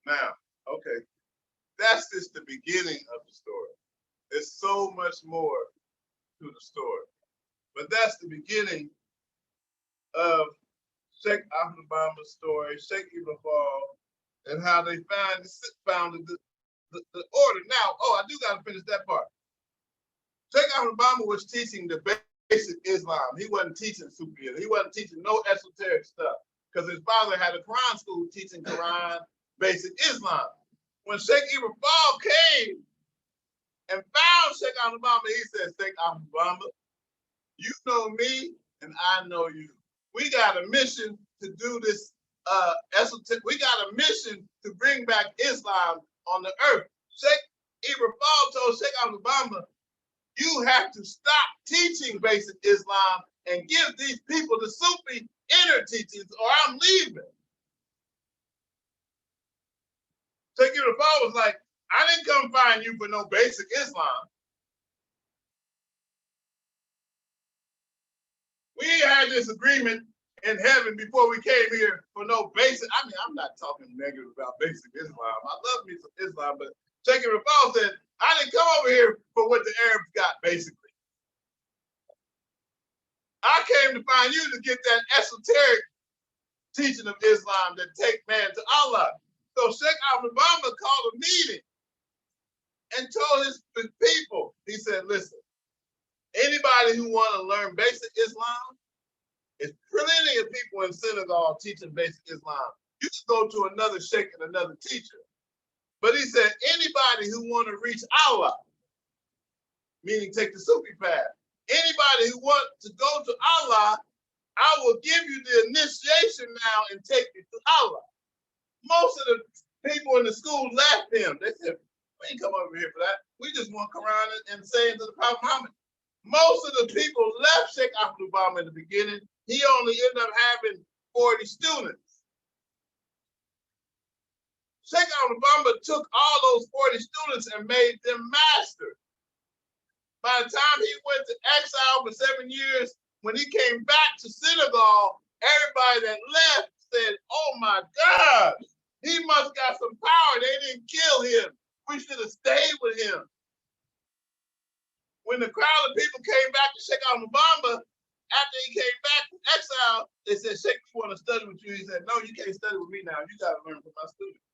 Now, okay, that's just the beginning of the story. There's so much more to the story, but that's the beginning of Sheikh Bamba's story, Sheikh Bamba, and how they founded the order. Now, I do got to finish that part. Sheikh Bamba was teaching the basic Islam. He wasn't teaching Sufism. He wasn't teaching no esoteric stuff because his father had a Quran school teaching Quran, basic Islam. When Sheikh Bamba came and found Sheikh Bamba, he said, Sheikh Bamba, you know me and I know you. We got a mission to do this we got a mission to bring back Islam on the earth. Sheikh Bamba told Sheikh Bamba, you have to stop teaching basic Islam and give these people the Sufi inner teachings or I'm leaving. Sheikh Bamba was like, I didn't come find you for no basic Islam. We had this agreement in heaven before we came here for no basic. I mean, I'm not talking negative about basic Islam. I love me some Islam, but Sheikh Bamba said, I didn't come over here for what the Arabs got, basically. I came to find you to get that esoteric teaching of Islam that take man to Allah. So Sheikh Bamba called a meeting and told his people, he said, listen, anybody who want to learn basic Islam, there's plenty of people in synagogue teaching basic Islam. You can go to another sheikh and another teacher. But he said, anybody who want to reach Allah, meaning take the Sufi path, anybody who want to go to Allah, I will give you the initiation now and take you to Allah. Most of the people in the school laughed at him. They said, We ain't come over here for that. We just want to come around and say to the Prophet Muhammad. Most of the people left Sheikh Ahmad Bamba in the beginning. He only ended up having 40 students. Sheikh Ahmad Bamba took all those 40 students and made them masters. By the time he went to exile for 7 years, when he came back to Senegal, everybody that left said, oh my God, he must got some power. They didn't kill him. We should have stayed with him. When the crowd of people came back to Sheikh Ahmad Bamba, after he came back from exile, they said, Sheikh, we want to study with you. He said, no, you can't study with me now. You got to learn from my students.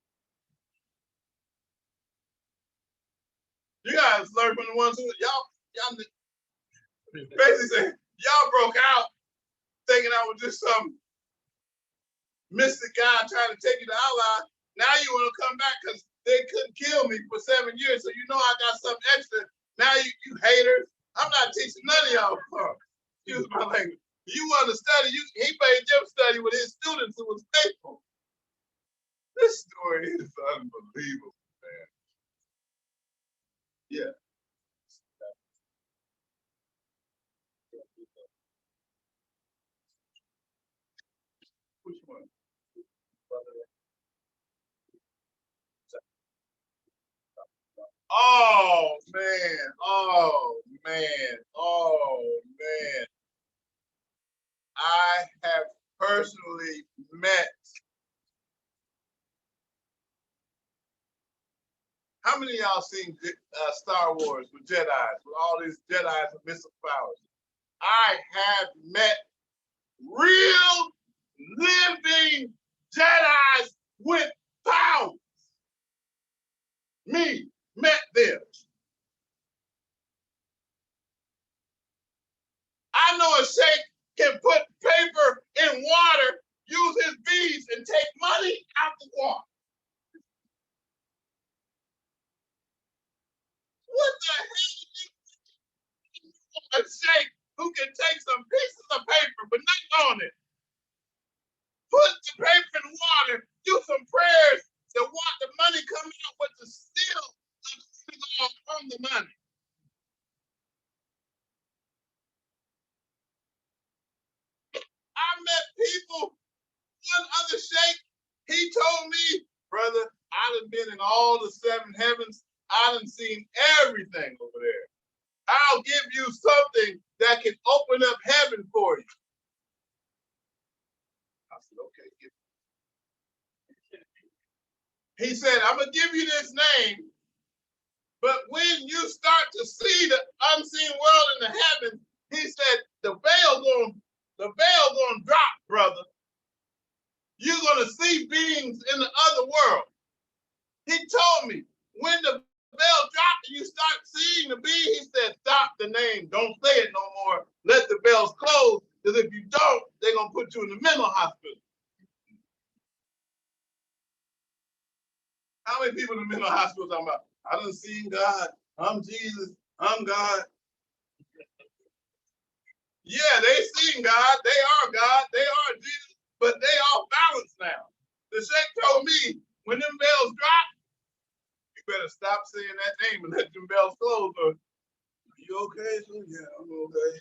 You got to learn from the ones who, y'all basically saying, y'all broke out thinking I was just some mystic guy trying to take you to Allah. Now you want to come back because they couldn't kill me for 7 years, so you know I got something extra. Now you haters. I'm not teaching none of y'all. Excuse my language. You want to study, he made them study with his students who was faithful. This story is unbelievable, man. Yeah. Which one? Oh man, oh man, oh man. I have personally met, how many of y'all seen Star Wars with Jedi's, with all these Jedi's with missile powers? I have met real living Jedi's with powers. Me, met them. I know a sheikh can put paper in water, use his beads, and take money out the water. What the hell? A sheikh who can take some pieces of paper, but not on it, put the paper in water, do some prayers, the money come out with the seal on the money. I met people, one other sheikh, he told me, brother, I done been in all the 7 heavens. I done seen everything over there. I'll give you something that can open up heaven for you. I said, okay. He said, I'm going to give you this name, but when you start to see the unseen world in the heavens, he said, the veil gonna drop, brother. You're going to see beings in the other world. He told me, when the veil dropped and you start seeing the being, he said, stop the name. Don't say it no more. Let the veils close, because if you don't, they're going to put you in the mental hospital. How many people in the mental hospital talking about, I done seen God, I'm Jesus, I'm God. Yeah, they seen God, they are Jesus, but they all balanced now. The sheikh told me, when them bells drop, you better stop saying that name and let them bells close. Or, are you okay? So, yeah, I'm okay.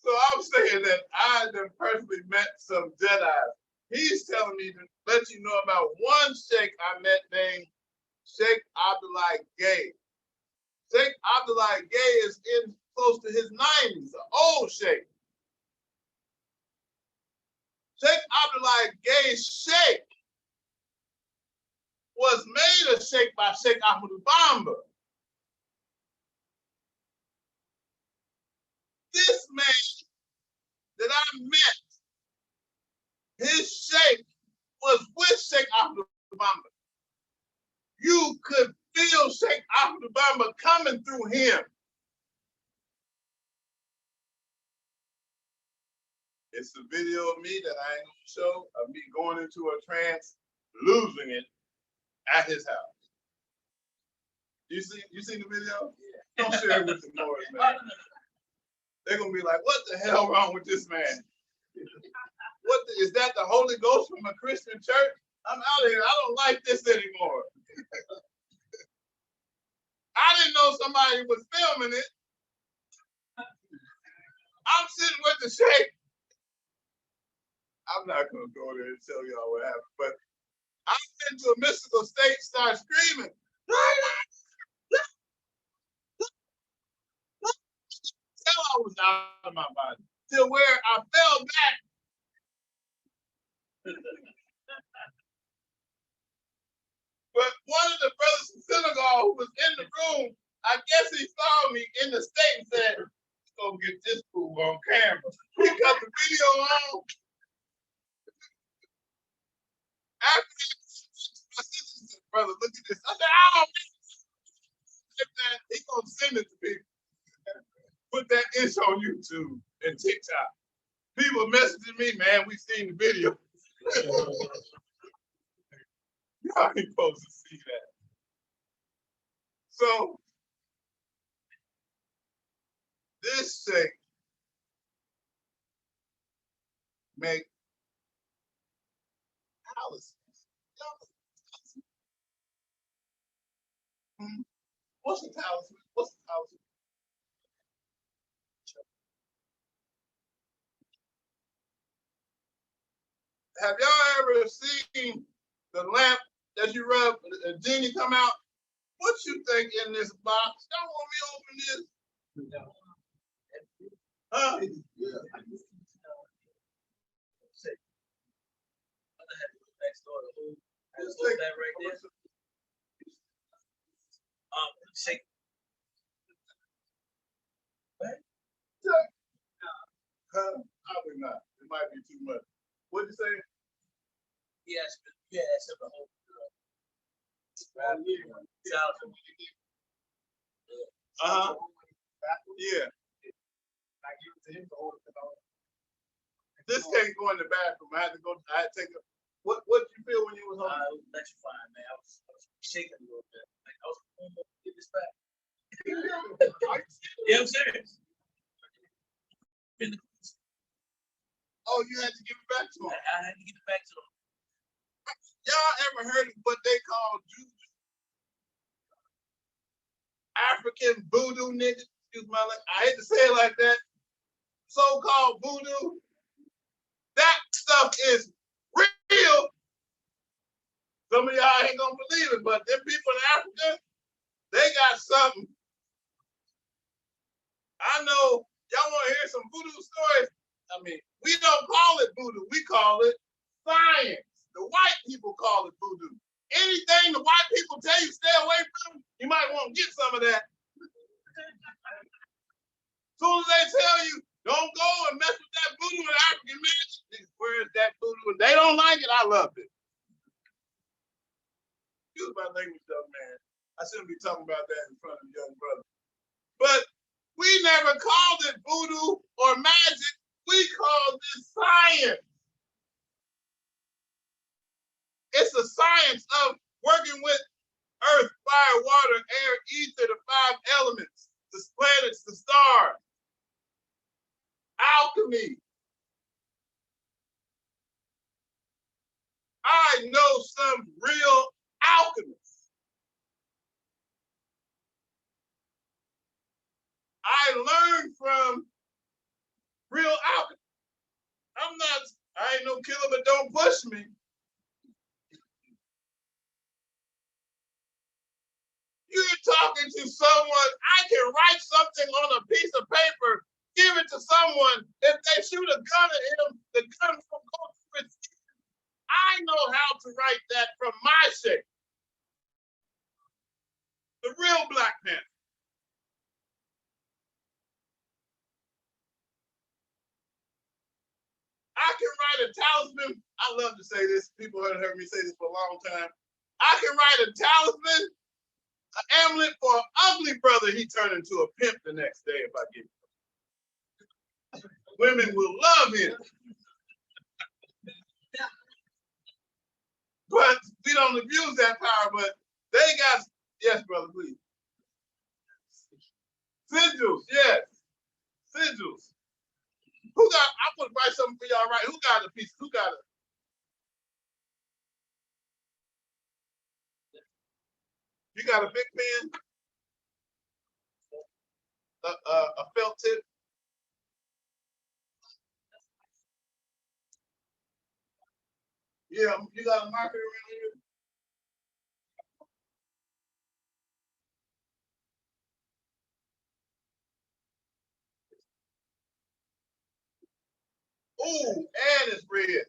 So I'm saying that I have personally met some Jedi's. He's telling me to let you know about one sheikh I met named Sheikh Abdullah Gay. Sheikh Abdullah Gay is in close to his 90s, an old sheikh. Sheikh Abdullah Gay's sheikh was made a sheikh by Sheikh Ahmad Bamba. This man that I met, his sheikh was with Sheikh Ahmad Bamba. You could feel Sheikh Ahmad Bamba coming through him. It's a video of me that I ain't gonna show, of me going into a trance, losing it at his house. You seen the video? Yeah. Don't share it with the Moorish, man. They're gonna be like, what the hell wrong with this man? Is that the Holy Ghost from a Christian church? I'm out of here. I don't like this anymore. I didn't know somebody was filming it. I'm sitting with the Sheikh. I'm not gonna go there and tell y'all what happened, but I went into a mystical state, start screaming. Till I was out of my body. Till where I fell back. But one of the brothers from synagogue who was in the room, I guess he saw me in the state and said, let's go get this fool on camera. He cut the video on. After my sister said, brother, look at this. I said, oh, man. He's going to send it to people. Put that ish on YouTube and TikTok. People messaging me, man, we seen the video. Y'all ain't supposed to see that. So, this thing make talismans. What's a talisman? What's a talisman? Have y'all ever seen the lamp that you rub, a genie come out? What you think in this box? Y'all want me to open this? Huh? Yeah. That right there. Shake. Probably not. It might be too much. What'd you say? Yes, yeah, that's the whole. Yeah. This can't go in the bathroom. I had to go. I had to take a. What did you feel when you was home? It was electrifying, man. I was shaking a little bit. Like, I was almost get this back. Yeah, I'm serious. Oh, you had to give it back to him. I had to give it back to him. Y'all ever heard of what they call juju? African voodoo niggas? Excuse my language. I hate to say it like that. So-called voodoo. That stuff is real. Some of y'all ain't gonna believe it, but them people in Africa, they got something. I know y'all want to hear some voodoo stories. I mean, we don't call it voodoo. We call it science. The white people call it voodoo. Anything the white people tell you stay away from, you might want to get some of that. As soon as they tell you, don't go and mess with that voodoo and African magic, where is that voodoo? And they don't like it, I love it. Excuse my language, young man. I shouldn't be talking about that in front of young brothers. But we never called it voodoo or magic. We called it science. It's the science of working with earth, fire, water, air, ether, the 5 elements, the planets, the stars. Alchemy. I know some real alchemists. I learned from real alchemists. I ain't no killer, but don't push me. You're talking to someone, I can write something on a piece of paper, give it to someone. If they shoot a gun at him, the gun will go through his skin. I know how to write that from my shape. The real Black Panther. I can write a talisman. I love to say this. People have heard me say this for a long time. I can write a talisman, an amulet for an ugly brother. He turned into a pimp the next day if I give it. Women will love him. But we don't abuse that power. But they got, yes, brother, please. Sigils, yes. Sigils. to write something for y'all, right? Who got a piece? Who got it? You got a big pen? A felt tip? Yeah, you got a marker around here? Ooh, and it's red.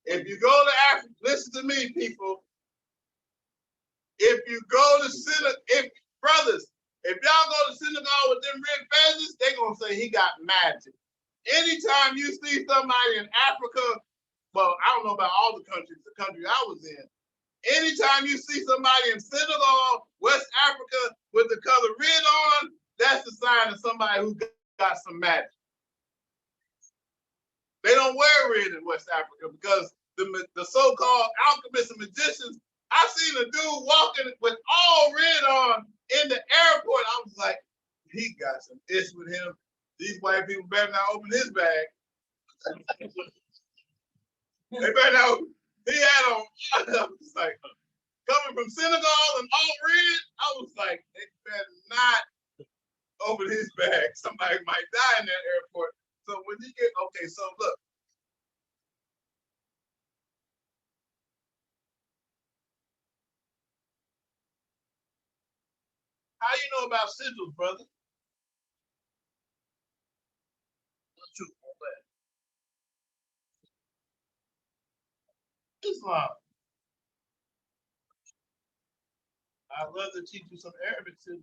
If you go to Africa, listen to me, people. If you go to synagogue, brothers, if y'all go to synagogue with them red feathers, they gonna say he got magic. Anytime you see somebody in Africa, well, I don't know about all the countries, the country I was in. Anytime you see somebody in Senegal, West Africa, with the color red on, that's the sign of somebody who got some magic. They don't wear red in West Africa because the so-called alchemists and magicians, I seen a dude walking with all red on in the airport. I was like, he got some ish with him. These white people better not open his bag. They better not. He had on. I was like, coming from Senegal and all red. I was like, they better not open his bag. Somebody might die in that airport. So when you get okay, so look. How you know about sigils, brother? Islam. I'd love to teach you some Arabic too.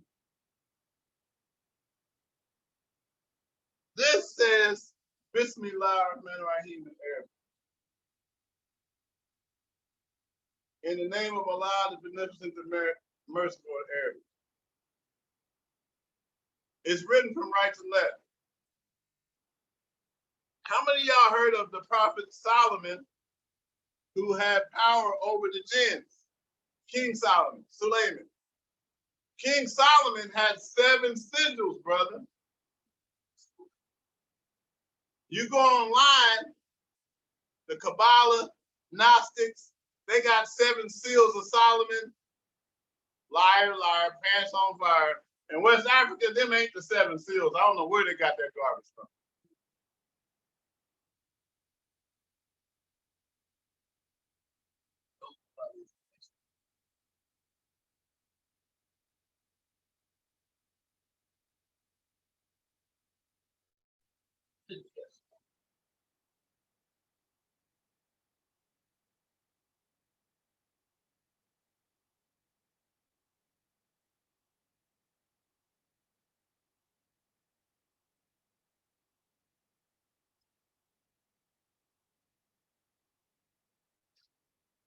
This says Bismillah ar-Rahman ar-Rahim in Arabic. In the name of Allah, the Beneficent, the Merciful in Arabic. It's written from right to left. How many of y'all heard of the Prophet Solomon who had power over the jinns? King Solomon, Suleiman. King Solomon had 7 sigils, brother. You go online, the Kabbalah, Gnostics, they got 7 seals of Solomon. Liar, liar, pants on fire. In West Africa, them ain't the 7 seals. I don't know where they got that garbage from.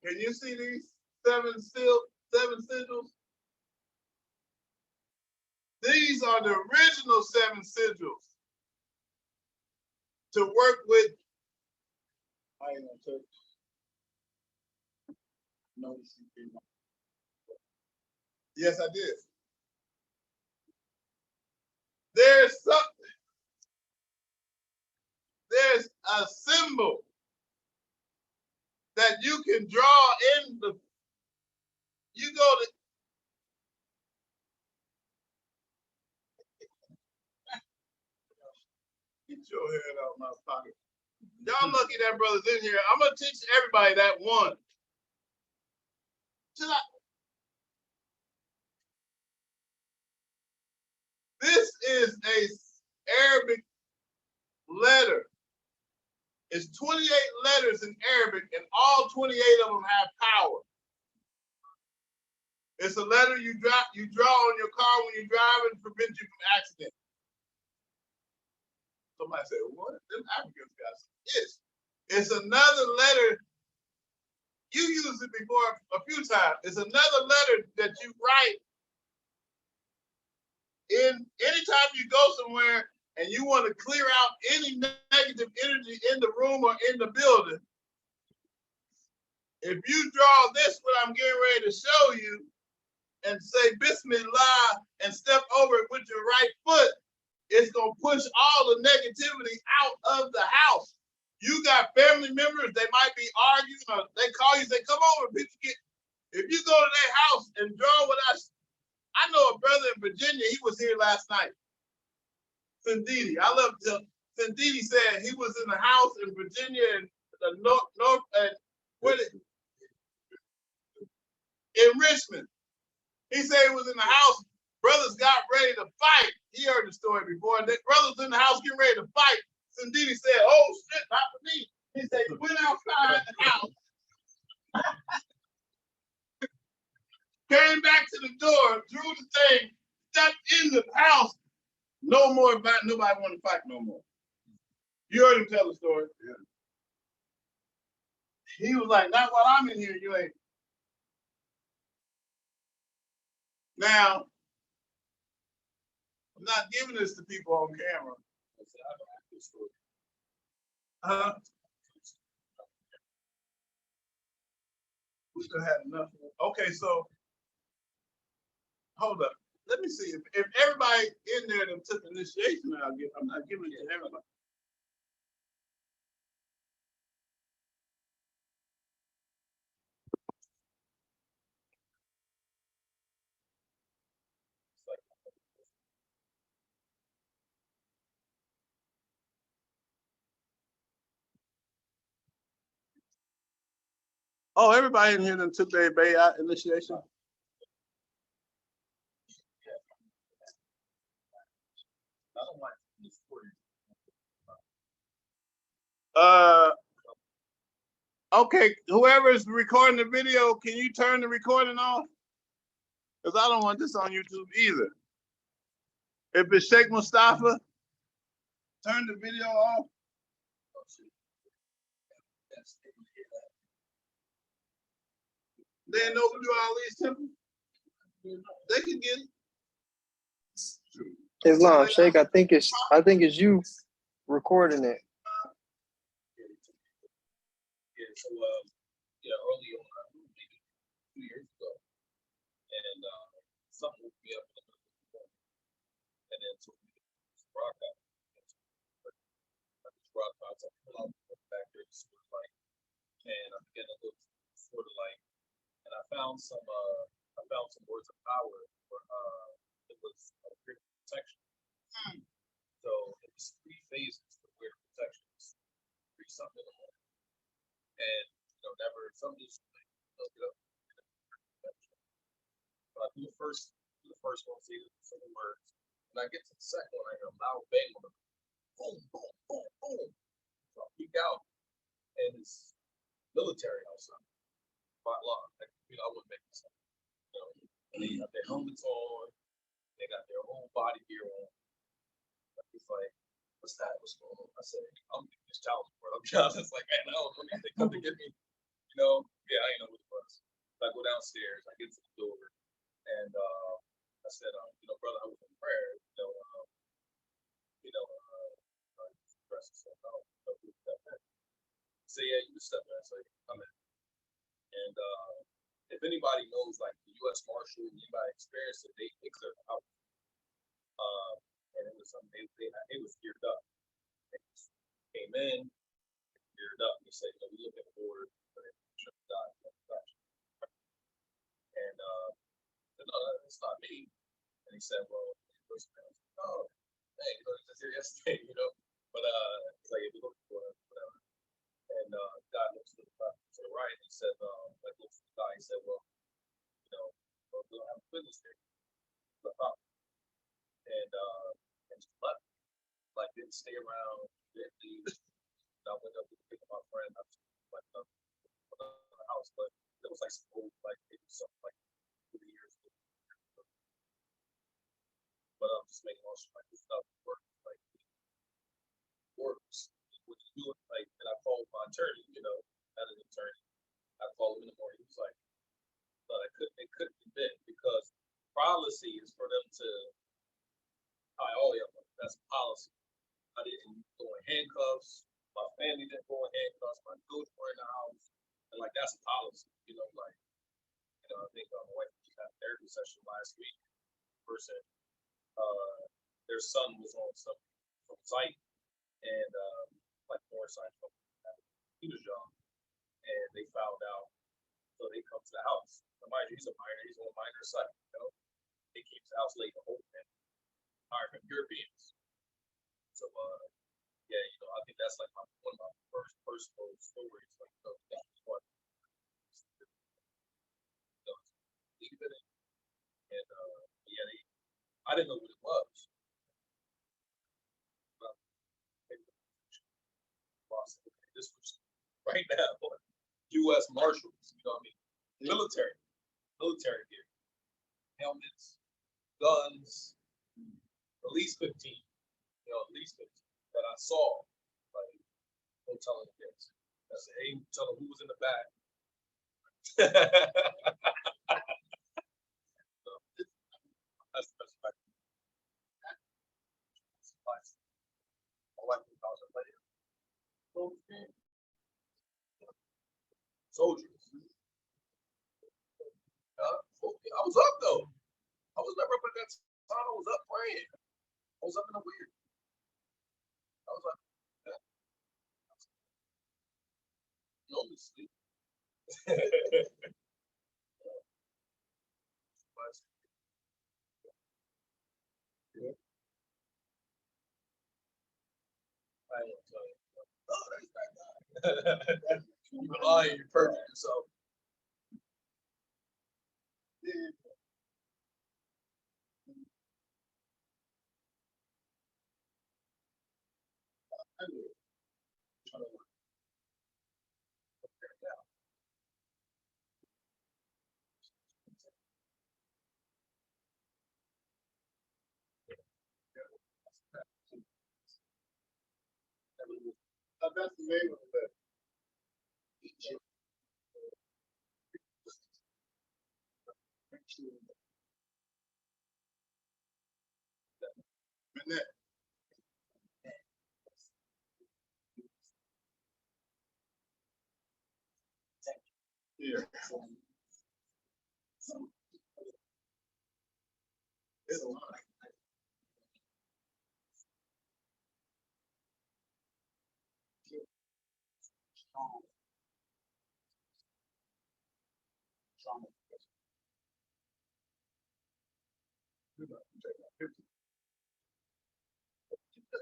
Can you see these 7 sigils? These are the original 7 sigils to work with. I ain't gonna touch. No, yes, I did. There's something. There's a symbol that you can draw in the. You go to. Get your head out of my pocket. Y'all lucky that brother's in here. I'm gonna teach everybody that one. This is a Arabic letter. It's 28 letters in Arabic, and all 28 of them have power. It's a letter you draw on your car when you're driving to prevent you from accident. Somebody said, what? Them Africans got some ish. It's another letter. You used it before a few times. It's another letter that you write in anytime you go somewhere and you want to clear out any negative energy in the room or in the building. If you draw this, what I'm getting ready to show you, and say Bismillah and step over it with your right foot, it's going to push all the negativity out of the house. You got family members, they might be arguing, or they call you, say, come over, bitch, if you go to their house and draw what I know a brother in Virginia, he was here last night. Sindidi. I love to Sindidi said he was in the house in Virginia and the north and what in Richmond. He said he was in the house. Brothers got ready to fight. He heard the story before. The brothers in the house getting ready to fight. Sindidi said, "Oh shit, not for me." He said he went outside the house, came back to the door, drew the thing, stepped in the house. No more about nobody want to fight no more. You heard him tell the story. Yeah. He was like, "Not while I'm in here, you ain't." Now, I'm not giving this to people on camera. We still have enough. Okay, so hold up. Let me see if everybody in there that took initiation, I'm not giving it to everybody. Oh, everybody in here that took their Bayat initiation. Okay, whoever's recording the video, can you turn the recording off? Because I don't want this on YouTube either. If it's Sheikh Mustafa, turn the video off. They know we do all these temples. They can get it. Islam, Sheikh, I think it's you recording it. Yeah, so early on, maybe 2 years ago, and something woke me up in the middle of the morning, and then took me to this rock out. This rock out, I pull out back there, sort of like, and I began to look sort of like, and I found some words of power where it was a great protection. So it was 3 phases for weird protections, 3 something in the morning. And never some just get up. But I do the first one, see some words. When I get to the second one, I hear a loud bang on the boom, boom, boom, boom. So I peek out, and it's military outside. Quite long. Like, I wouldn't make this up. And they got their helmets on, they got their whole body gear on. He's like, what's that? What's going on? I said, I'm getting this challenge for it. I'm just like, man, I don't know if they come to get me. Yeah, I ain't know what it was. So I go downstairs, I get to the door, and I said, brother, I was in prayer, say, yeah, you can step in. So come in. And if anybody knows, like the U.S. Marshal, anybody experienced it, they cleared the house. And it was it was geared up. They came in, geared up, and he said, we look at the order, but it should have died. And no, it's not me. And he said, well, oh, hey, he was just here yesterday, But it's like, if you look for it, whatever. And God looks to the right, and he said, looks to the guy, he said, well, we don't have a business here. And just left. Like, didn't stay around, didn't leave. I went up to pick up my friend. I was like, the house, but there was like some old, like, maybe something like 40 years ago. But I'm just making all like this stuff work, like, works. When you do it, like, and I called my attorney, not an attorney. I called him in the morning. He was like, but it couldn't be been because policy is for them to tie all of them. That's policy. I didn't go in handcuffs. My family didn't go in handcuffs. My children were in the house. And like, that's policy, I think my wife had a therapy session last week. Person, their son was on some site and like more site he was young, and they found out. So they come to the house. Now, mind you, he's a minor. He's on a minor site. You know, they came to the house late, the whole thing. Hired from Europeans. So, yeah, you know, I think that's like one of my first personal stories. Like, you know, that was what, you know, believe in it. And, yeah, I didn't know what it was. But this was right now, U.S. Marshals, you know what I mean? Military gear, helmets, guns, at least 15, you know, at least 15 that I saw. Like, no telling this. I said, hey, tell them who was in the back. So, that's the best way. I like the house I play in. Soldiers. I was up though. I was never up at that time. I was up praying. I was up in the weird. I was like, yeah. Normally sleep. Yeah. I ain't gonna tell you. Oh, that's that guy. You lying, you perjured yourself. Yeah. Anyway, trying to work it out. That's the name of it. Yeah. It's a lot.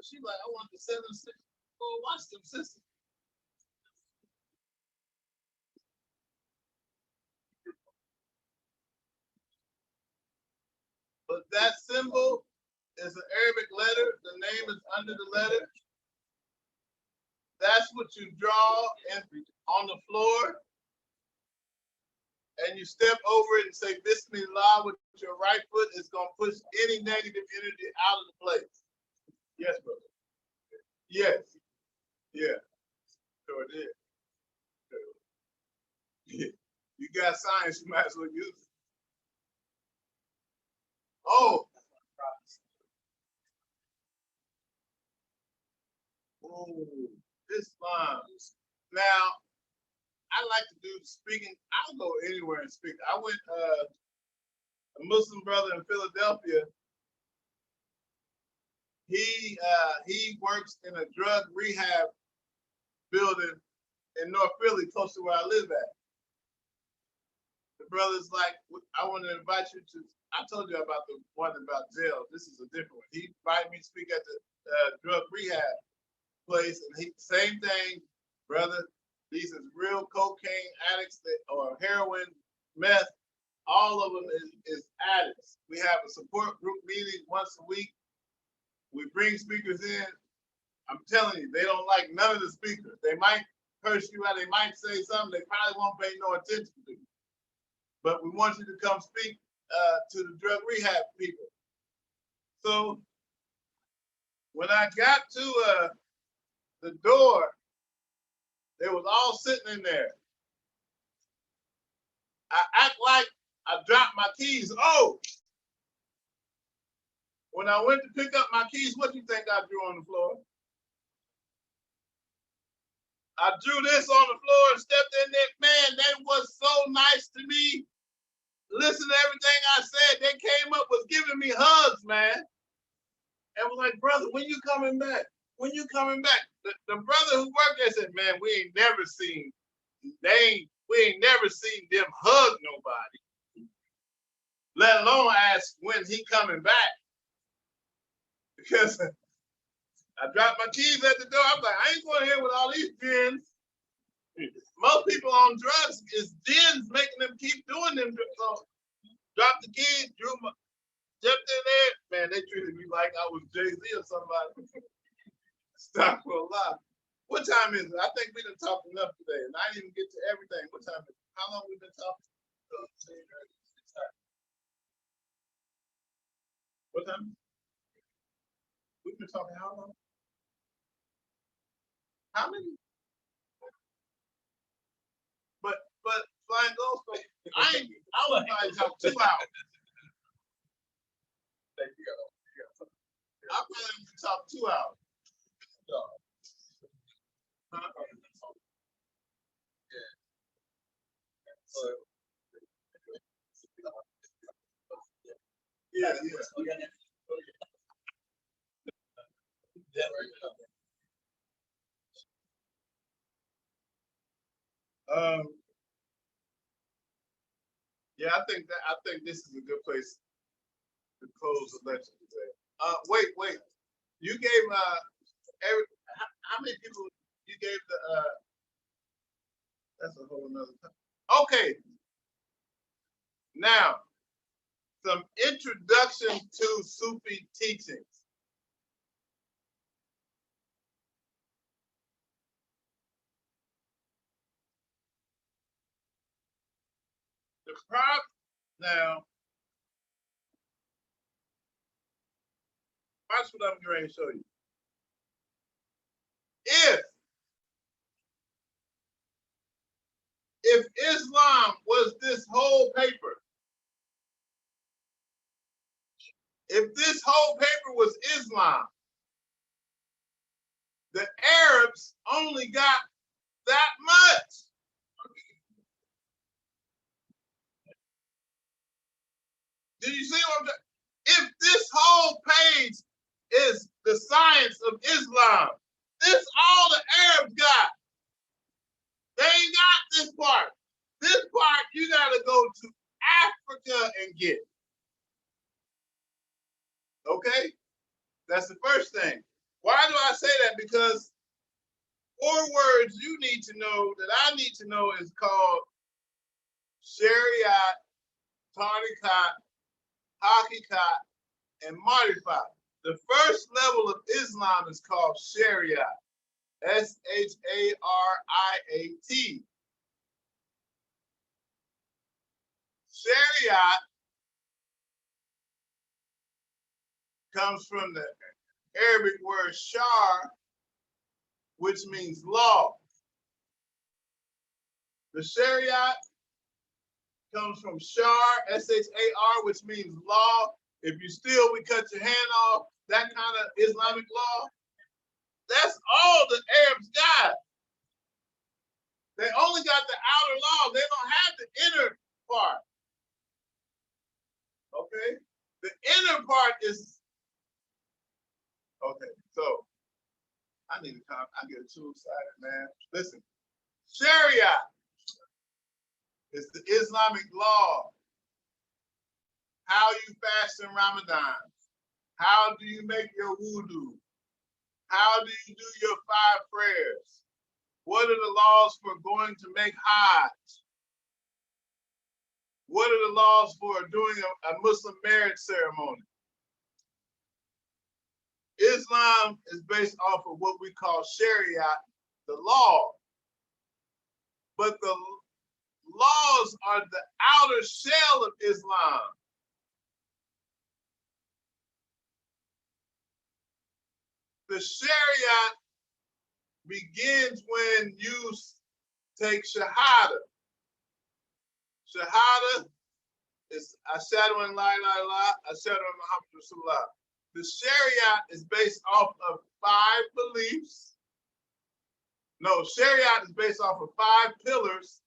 She like, I want to send them. Go watch them, sister. But that symbol is an Arabic letter. The name is under the letter. That's what you draw on the floor. And you step over it and say Bismillah with your right foot. It's going to push any negative energy out of the place. Yes, brother. Yes. Yeah. Sure did. Sure. You got science, you might as well use it. Oh. Oh, this fun. Now, I like to do speaking. I'll go anywhere and speak. I went a Muslim brother in Philadelphia. He works in a drug rehab building in North Philly, close to where I live at. The brother's like, I want to invite you to. I told you about the one about jail. This is a different one. He invited me to speak at the drug rehab place, and same thing, brother. These is real cocaine addicts or heroin, meth. All of them is addicts. We have a support group meeting once a week. We bring speakers in. I'm telling you, they don't like none of the speakers. They might curse you out. They might say something. They probably won't pay no attention to you. But we want you to come speak to the drug rehab people. So when I got to the door, they was all sitting in there. I act like I dropped my keys. Oh, when I went to pick up my keys, what do you think I drew on the floor? I drew this on the floor and stepped in there. Man, they was so nice to me. Listen to everything I said. They came up, was giving me hugs, man. And was like, brother, when you coming back? when you coming back? The brother who worked there said, man, we ain't never seen them hug nobody, let alone ask when he coming back. Because I dropped my keys at the door. I'm like, I ain't going here with all these dens. Most people on drugs is dens making them keep doing them. So dropped the keys, jumped in there. Man, they treated me like I was Jay-Z or somebody. Stop for a lot. What time is it? I think we done talked enough today, and I didn't even get to everything. What time is it? How long we been talking? What time? We've been talking how long? How many? But Flying Ghost, I was trying to talk 2 hours. I probably been talk 2 hours. Huh? Yeah, yeah. I think this is a good place to close the lecture today. Wait. You gave how many people you gave the that's a whole nother time. Okay. Now, some introduction to Sufi teachings. The prop now, watch what I'm going to show you. If Islam was this whole paper, if this whole paper was Islam, the Arabs only got that much. Did you see what I'm saying? If this whole page is the science of Islam, this all the Arabs got. They ain't got this part. This part you gotta go to Africa and get. Okay? That's the first thing. Why do I say that? Because 4 words you need to know that I need to know is called Shariat, Tariqat, Hakikat, and Marifat. The first level of Islam is called Shariat. Shariat. Shariat comes from the Arabic word shar, which means law. The Shariat comes from shar, S-H-A-R, which means law. If you steal, we cut your hand off. That kind of Islamic law. That's all the Arabs got. They only got the outer law. They don't have the inner part. Okay? The inner part is, okay, so I need to come. I get too excited, man. Listen, Sharia is the Islamic law. How you fast in Ramadan. How do you make your wudu? How do you do your 5 prayers? What are the laws for going to make Hajj? What are the laws for doing a Muslim marriage ceremony? Islam is based off of what we call Sharia, the law. But the laws are the outer shell of Islam. The Sharia begins when you take Shahada. Shahada is Ashhadu an la ilaha illallah, Ashhadu anna Muhammad Rasulullah. The Sharia is based off of 5 beliefs. No, Sharia is based off of 5 pillars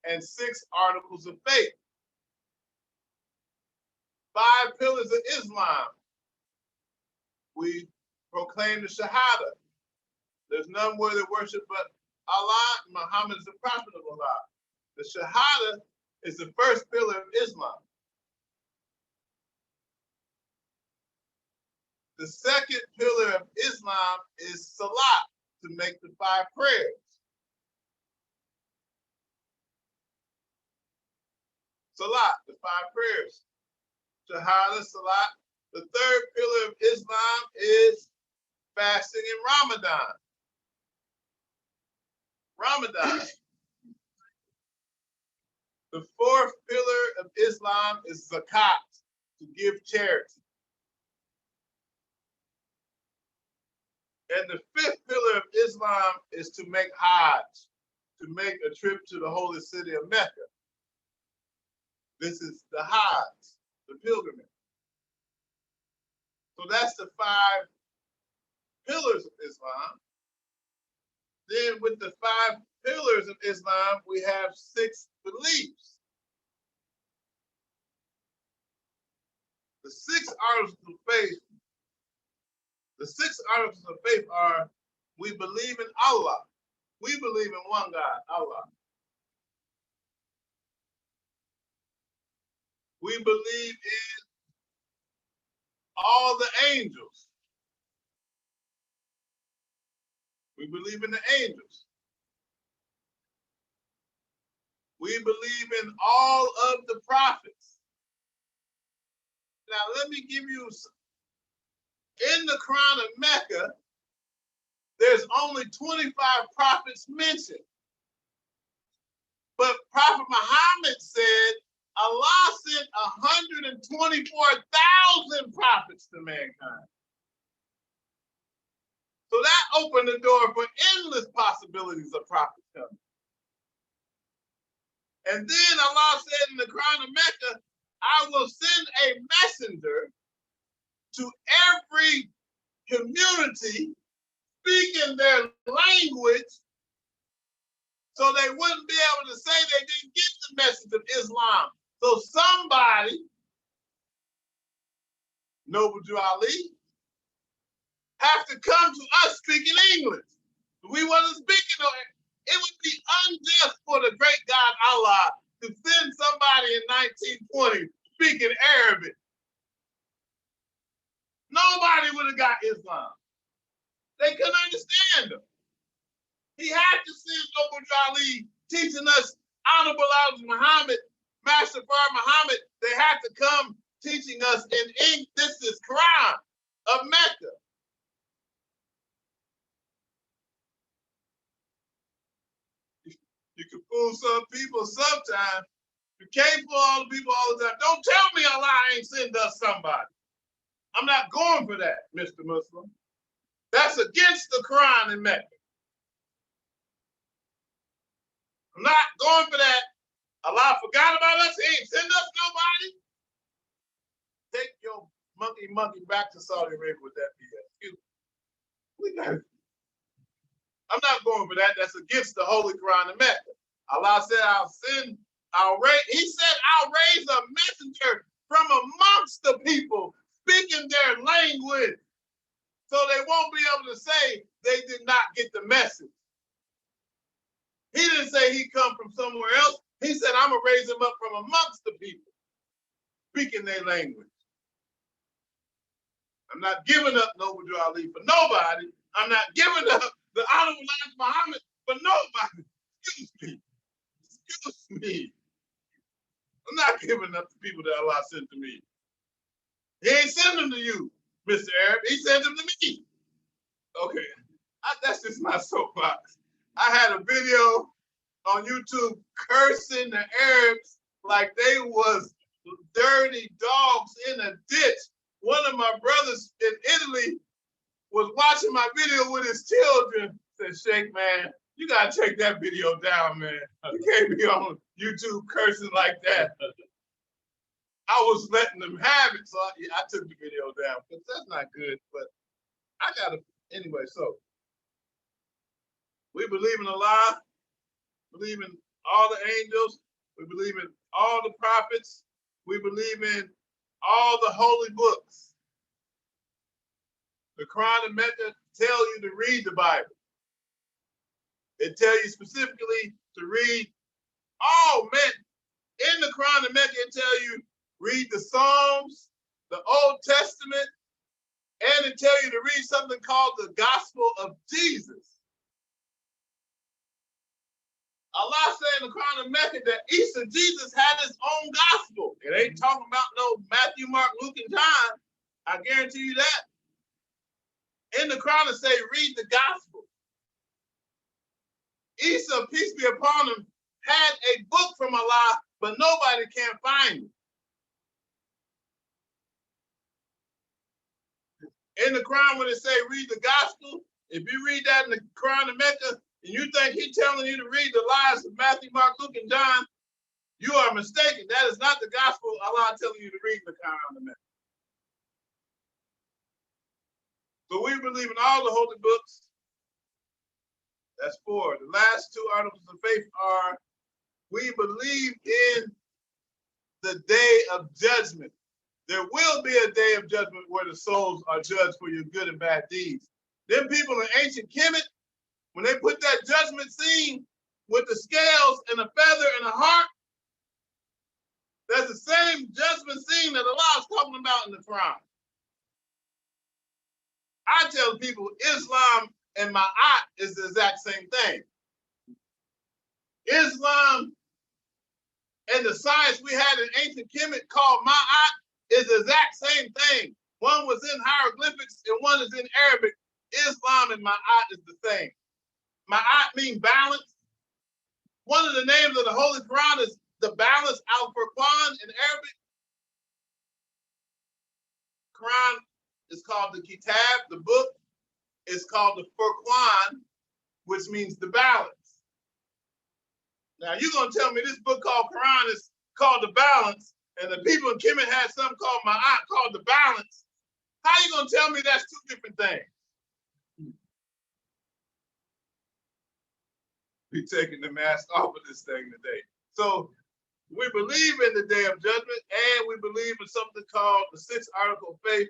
and 6 articles of faith. 5 pillars of Islam. We proclaim the Shahada. There's none worthy of worship but Allah. Muhammad is the prophet of Allah. The Shahada is the first pillar of Islam. The second pillar of Islam is Salat, to make the 5 prayers. Salat, the 5 prayers. Shahada, Salat. The third pillar of Islam is fasting in Ramadan. Ramadan. The fourth pillar of Islam is zakat, to give charity. And the fifth pillar of Islam is to make Hajj, to make a trip to the holy city of Mecca. This is the Hajj, the pilgrimage. So that's the 5 pillars of Islam. Then with the 5 pillars of Islam, we have 6 beliefs. The 6 articles of faith. The 6 articles of faith are: we believe in Allah. We believe in one God, Allah. We believe in all the angels. We believe in the angels. We believe in all of the prophets. Now, let me give you, in the Quran of Mecca, there's only 25 prophets mentioned. But Prophet Muhammad said Allah sent 124,000 prophets to mankind. So that opened the door for endless possibilities of prophets coming. And then Allah said in the Quran of Mecca, I will send a messenger to every community speaking their language, so they wouldn't be able to say they didn't get the message of Islam. So somebody, Noble Drew Ali, have to come to us speaking English. We wasn't speaking. It would be unjust for the great God Allah to send somebody in 1920 speaking Arabic. Nobody would have got Islam. They couldn't understand him. He had to send Noble Drew Ali teaching us Honorable Elijah Muhammad, Master Fard Muhammad. They had to come teaching us in English. This is Quran of Mecca. You can fool some people sometimes. You can't fool all the people all the time. Don't tell me Allah ain't send us somebody. I'm not going for that, Mr. Muslim. That's against the Quran in Mecca. I'm not going for that. Allah forgot about us. He ain't send us nobody. Take your monkey back to Saudi Arabia with that BS. I'm not going for that. That's against the Holy Quran in Mecca. Allah said, I'll raise a messenger from amongst the people speaking their language, so they won't be able to say they did not get the message. He didn't say he come from somewhere else. He said, I'm going to raise him up from amongst the people speaking their language. I'm not giving up Noble Drew Ali for nobody. I'm not giving up the Honorable Elijah Muhammad for nobody. Excuse me. Excuse me. I'm not giving up the people that Allah sent to me. He ain't send them to you, Mr. Arab. He sent them to me. Okay. That's just my soapbox. I had a video on YouTube cursing the Arabs like they was dirty dogs in a ditch. One of my brothers in Italy was watching my video with his children. Said, Sheikh, man, you gotta take that video down, man. You can't be on YouTube cursing like that. I was letting them have it, so I took the video down, because that's not good. But I gotta, anyway, so we believe in Allah, believe in all the angels, we believe in all the prophets, we believe in all the holy books. The Quran and Mecca tell you to read the Bible. It tells you specifically to read. Oh man, in the Quran and Mecca, it tells you read the Psalms, the Old Testament, and it tells you to read something called the Gospel of Jesus. Allah said in the Quran and Mecca that Isa, Jesus, had his own gospel. It ain't talking about no Matthew, Mark, Luke, and John. I guarantee you that. In the Quran, it say read the gospel. Isa, peace be upon him, had a book from Allah, but nobody can find it. In the Quran, when it say read the gospel, if you read that in the Quran and Mecca, and you think he's telling you to read the lives of Matthew, Mark, Luke, and John, you are mistaken. That is not the gospel Allah telling you to read in the Quran and Mecca. So we believe in all the holy books. That's 4. The last 2 articles of faith are, we believe in the day of judgment. There will be a day of judgment where the souls are judged for your good and bad deeds. Them people in ancient Kemet, when they put that judgment scene with the scales and a feather and a heart, that's the same judgment scene that Allah is talking about in the Quran. I tell people Islam and Ma'at is the exact same thing. Islam and the science we had in ancient Kemet called Ma'at is the exact same thing. One was in hieroglyphics and one is in Arabic. Islam and Ma'at is the same. Ma'at means balance. One of the names of the Holy Quran is the balance, Al-Furqan in Arabic. Quran is called the Kitab, the book. It's called the Furqan, which means the balance. Now you're gonna tell me this book called Quran is called the balance, and the people in Kemet had something called Ma'at called the balance. How you gonna tell me that's 2 different things? We taking the mask off of this thing today. So we believe in the day of judgment, and we believe in something called the 6th article of faith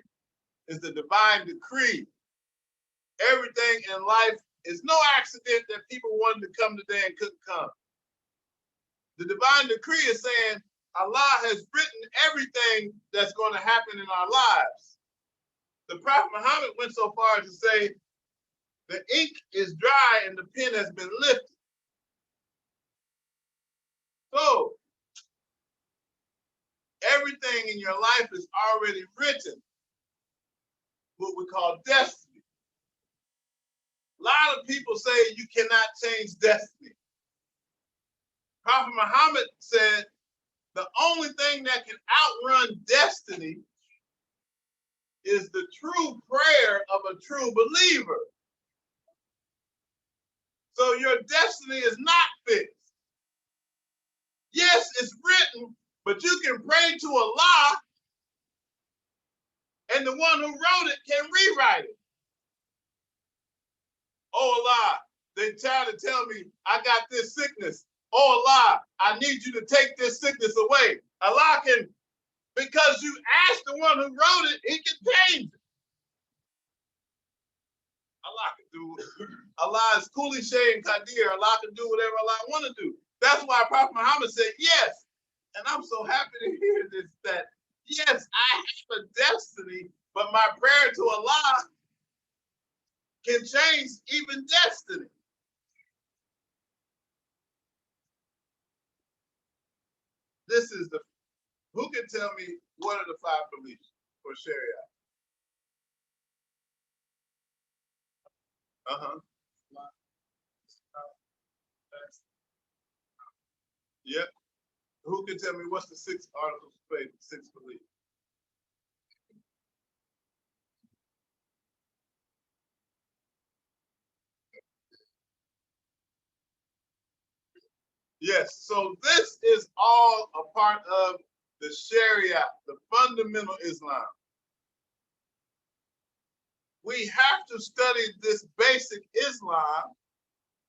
is the divine decree. Everything in life is no accident that people wanted to come today and couldn't come. The divine decree is saying Allah has written everything that's going to happen in our lives. The Prophet Muhammad went so far as to say the ink is dry and the pen has been lifted. So everything in your life is already written, what we call destiny. A lot of people say you cannot change destiny. Prophet Muhammad said the only thing that can outrun destiny is the true prayer of a true believer. So your destiny is not fixed. Yes, it's written, but you can pray to Allah, and the one who wrote it can rewrite it. Oh Allah, they try to tell me I got this sickness. Oh Allah, I need you to take this sickness away. Allah can, because you asked the one who wrote it, he can change it. Allah can do, Allah is Kuli Shay and Qadir. Allah can do whatever Allah want to do. That's why Prophet Muhammad said yes. And I'm so happy to hear this, that yes, I have a destiny, but my prayer to Allah can change even destiny. This is the, who can tell me what are the 5 beliefs for Sharia? Yep. Who can tell me what's the 6 articles of faith, 6 beliefs? Yes, so this is all a part of the Sharia, the fundamental Islam. We have to study this basic Islam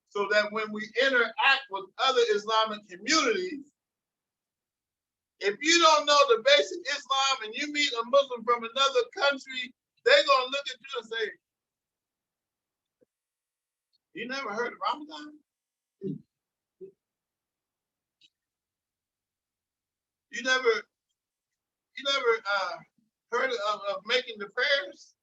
so that when we interact with other Islamic communities, if you don't know the basic Islam and you meet a Muslim from another country, they're going to look at you and say, you never heard of Ramadan? You never heard of making the prayers?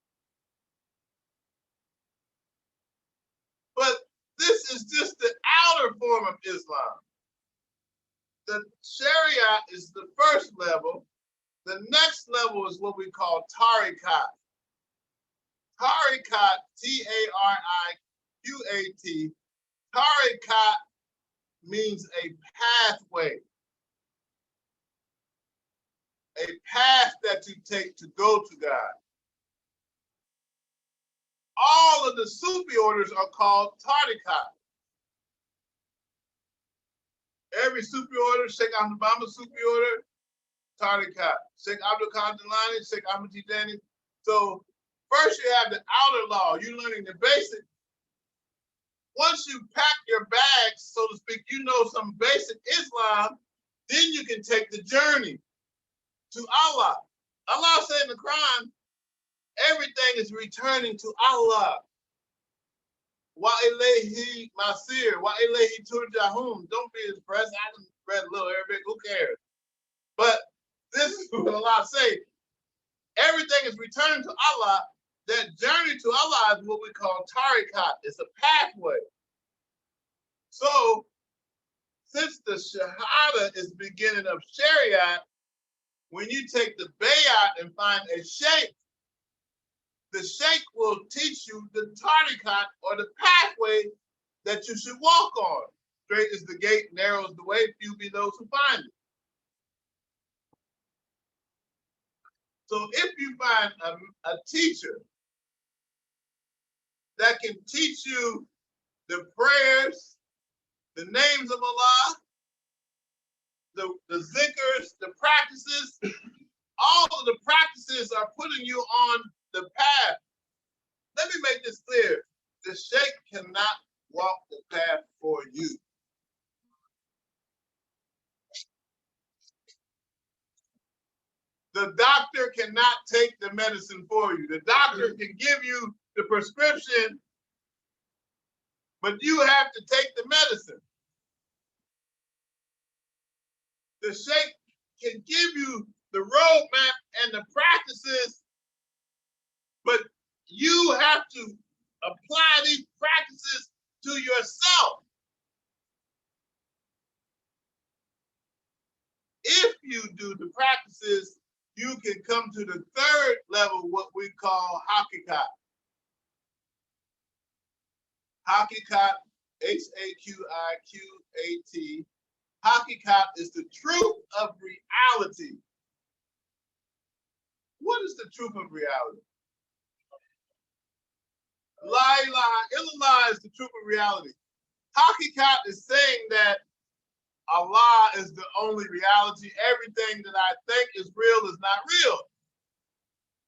But this is just the outer form of Islam. The Sharia is the first level. The next level is what we call tariqat. Tariqat, T-A-R-I-Q-A-T. Tariqat means a pathway. A path that you take to go to God. All of the Sufi orders are called tariqat. Every Sufi order, Sheikh Ahmed Bamba Sufi order, tariqat. Sheikh Abdul Qadir Jilani, Sheikh Ahmed Tijani. So first you have the outer law. You're learning the basic. Once you pack your bags, so to speak, you know some basic Islam, then you can take the journey to Allah. Allah said in the Quran, everything is returning to Allah. Wa ilayhi masir, wa ilayhi turja'un. Don't be impressed. I done read a little Arabic, who cares? But this is what Allah say. Everything is returning to Allah. That journey to Allah is what we call tariqat. It's a pathway. So, since the Shahada is the beginning of Sharia, when you take the bayat and find a sheikh, the sheikh will teach you the tariqat or the pathway that you should walk on. Straight is the gate, narrow is the way, few be those who find it. So if you find a teacher that can teach you the prayers, the names of Allah, the zikrs, the practices, all of the practices are putting you on the path. Let me make this clear. The sheikh cannot walk the path for you. The doctor cannot take the medicine for you. The doctor can give you the prescription, but you have to take the medicine. The sheikh can give you the roadmap and the practices, but you have to apply these practices to yourself. If you do the practices, you can come to the third level, what we call hakikat. Hakikat, Haqiqat. Hakikat is the truth of reality. What is the truth of reality? La ilaha illallah is the truth of reality. Hakikat is saying that Allah is the only reality. Everything that I think is real is not real.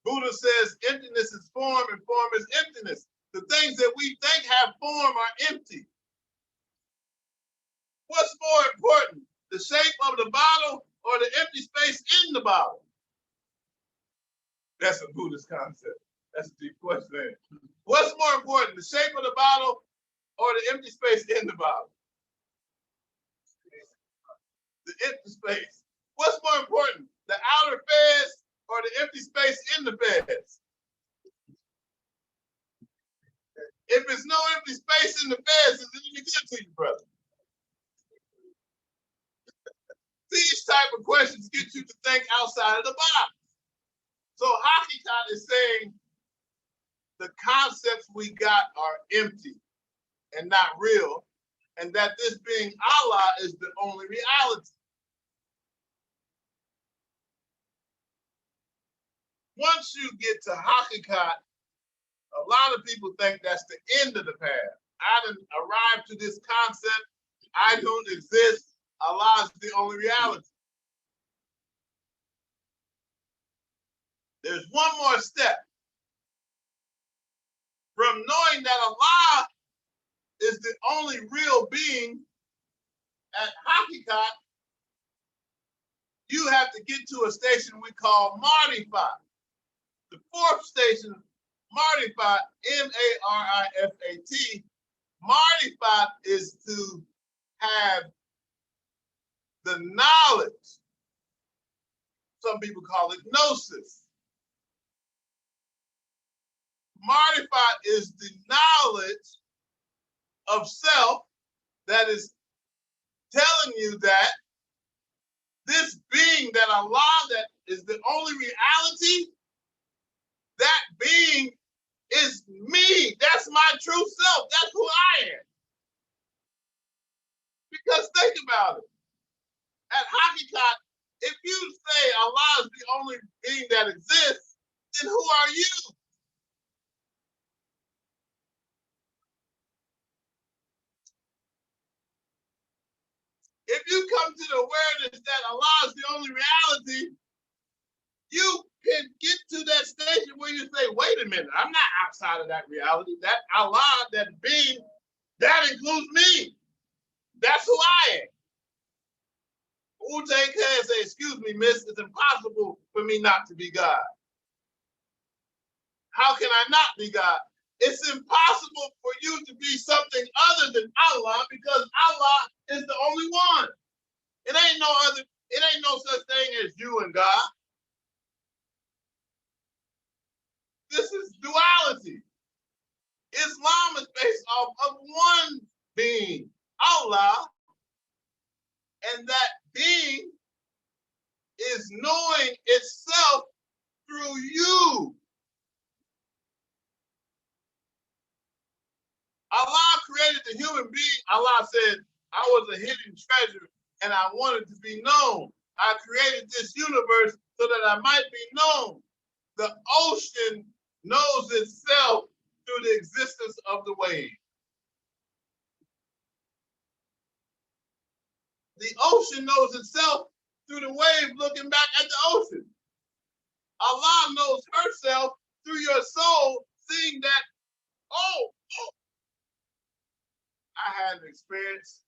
Buddha says emptiness is form and form is emptiness. The things that we think have form are empty. What's more important, the shape of the bottle or the empty space in the bottle? That's a Buddhist concept. That's a deep question. What's more important, the shape of the bottle or the empty space in the bottle? The empty space. What's more important, the outer fez or the empty space in the fez? If there's no empty space in the fez, it's any good to you, brother. These type of questions get you to think outside of the box. So Hakikat is saying the concepts we got are empty and not real, and that this being Allah is the only reality. Once you get to Hakikat, a lot of people think that's the end of the path. I didn't arrive to this concept. I don't exist. Allah is the only reality. There's one more step. From knowing that Allah is the only real being at Hakikat, you have to get to a station we call Marifat. The fourth station, Marifat, M-A-R-I-F-A-T. Marifat is to have the knowledge. Some people call it gnosis. Marifat is the knowledge of self that is telling you that this being, that Allah, that is the only reality, that being is me. That's my true self. That's who I am. Because think about it. At Hakikat, if you say Allah is the only being that exists, then who are you? If you come to the awareness that Allah is the only reality, you can get to that station where you say, wait a minute, I'm not outside of that reality. That Allah, that being, that includes me. That's who I am. Wu-Tang Clan say, excuse me, miss, it's impossible for me not to be God. How can I not be God? It's impossible for you to be something other than Allah because Allah is the only one. It ain't no such thing as you and God. This is duality. Islam is based off of one being, Allah, and that being is knowing itself through you. Allah created the human being. Allah said, I was a hidden treasure and I wanted to be known. I created this universe so that I might be known. The ocean knows itself through the existence of the wave. The ocean knows itself through the wave looking back at the ocean. Allah knows herself through your soul, seeing that, oh, I had an experience.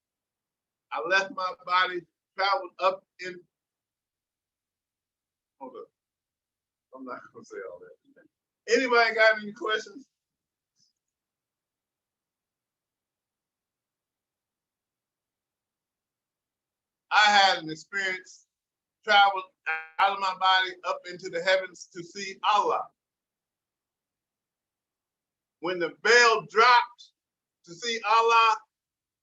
I left my body, traveled up in, hold up. I'm not gonna say all that. Anybody got any questions? I had an experience, traveled out of my body up into the heavens to see Allah. When the veil dropped to see Allah,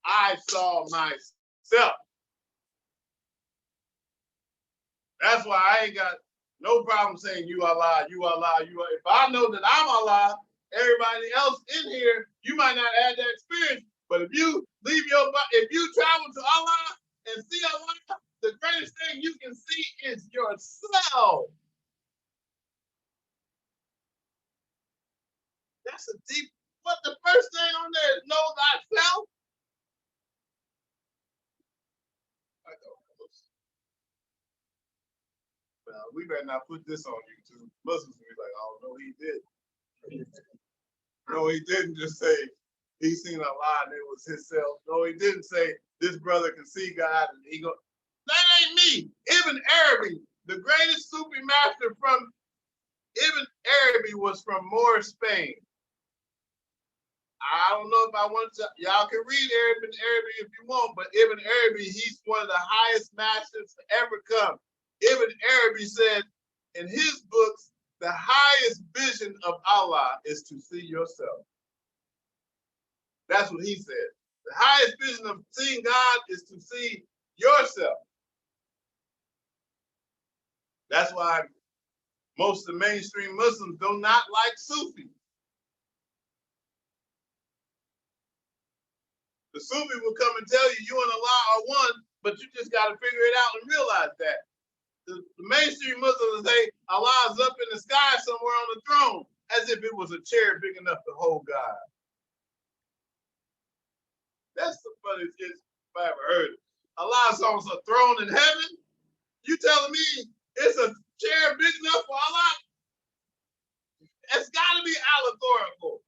I saw myself. That's why I ain't got no problem saying you Allah, you Allah, you Allah. If I know that I'm Allah, everybody else in here, you might not have that experience. But if you leave your body, if you travel to Allah and see Allah, the greatest thing you can see is yourself. That's a deep, but the first thing on there is know thyself. Well, we better not put this on YouTube. Muslims will be like, oh, no, he did. No, he didn't just say he seen Allah and it was himself. No, he didn't say this brother can see God and he go. That ain't me. Ibn Arabi, the greatest Sufi master from Ibn Arabi was from Moorish Spain. I don't know if I want to, y'all can read Ibn Arabi if you want, but Ibn Arabi, he's one of the highest masters to ever come. Ibn Arabi said in his books, the highest vision of Allah is to see yourself. That's what he said. The highest vision of seeing God is to see yourself. That's why most of the mainstream Muslims do not like Sufi. The Sufi will come and tell you you and Allah are one, but you just got to figure it out and realize that. The mainstream Muslims will say Allah is up in the sky somewhere on the throne, as if it was a chair big enough to hold God. That's the funniest shit if I ever heard it. Allah is on a throne in heaven? You telling me it's a chair big enough for Allah? It's got to be allegorical.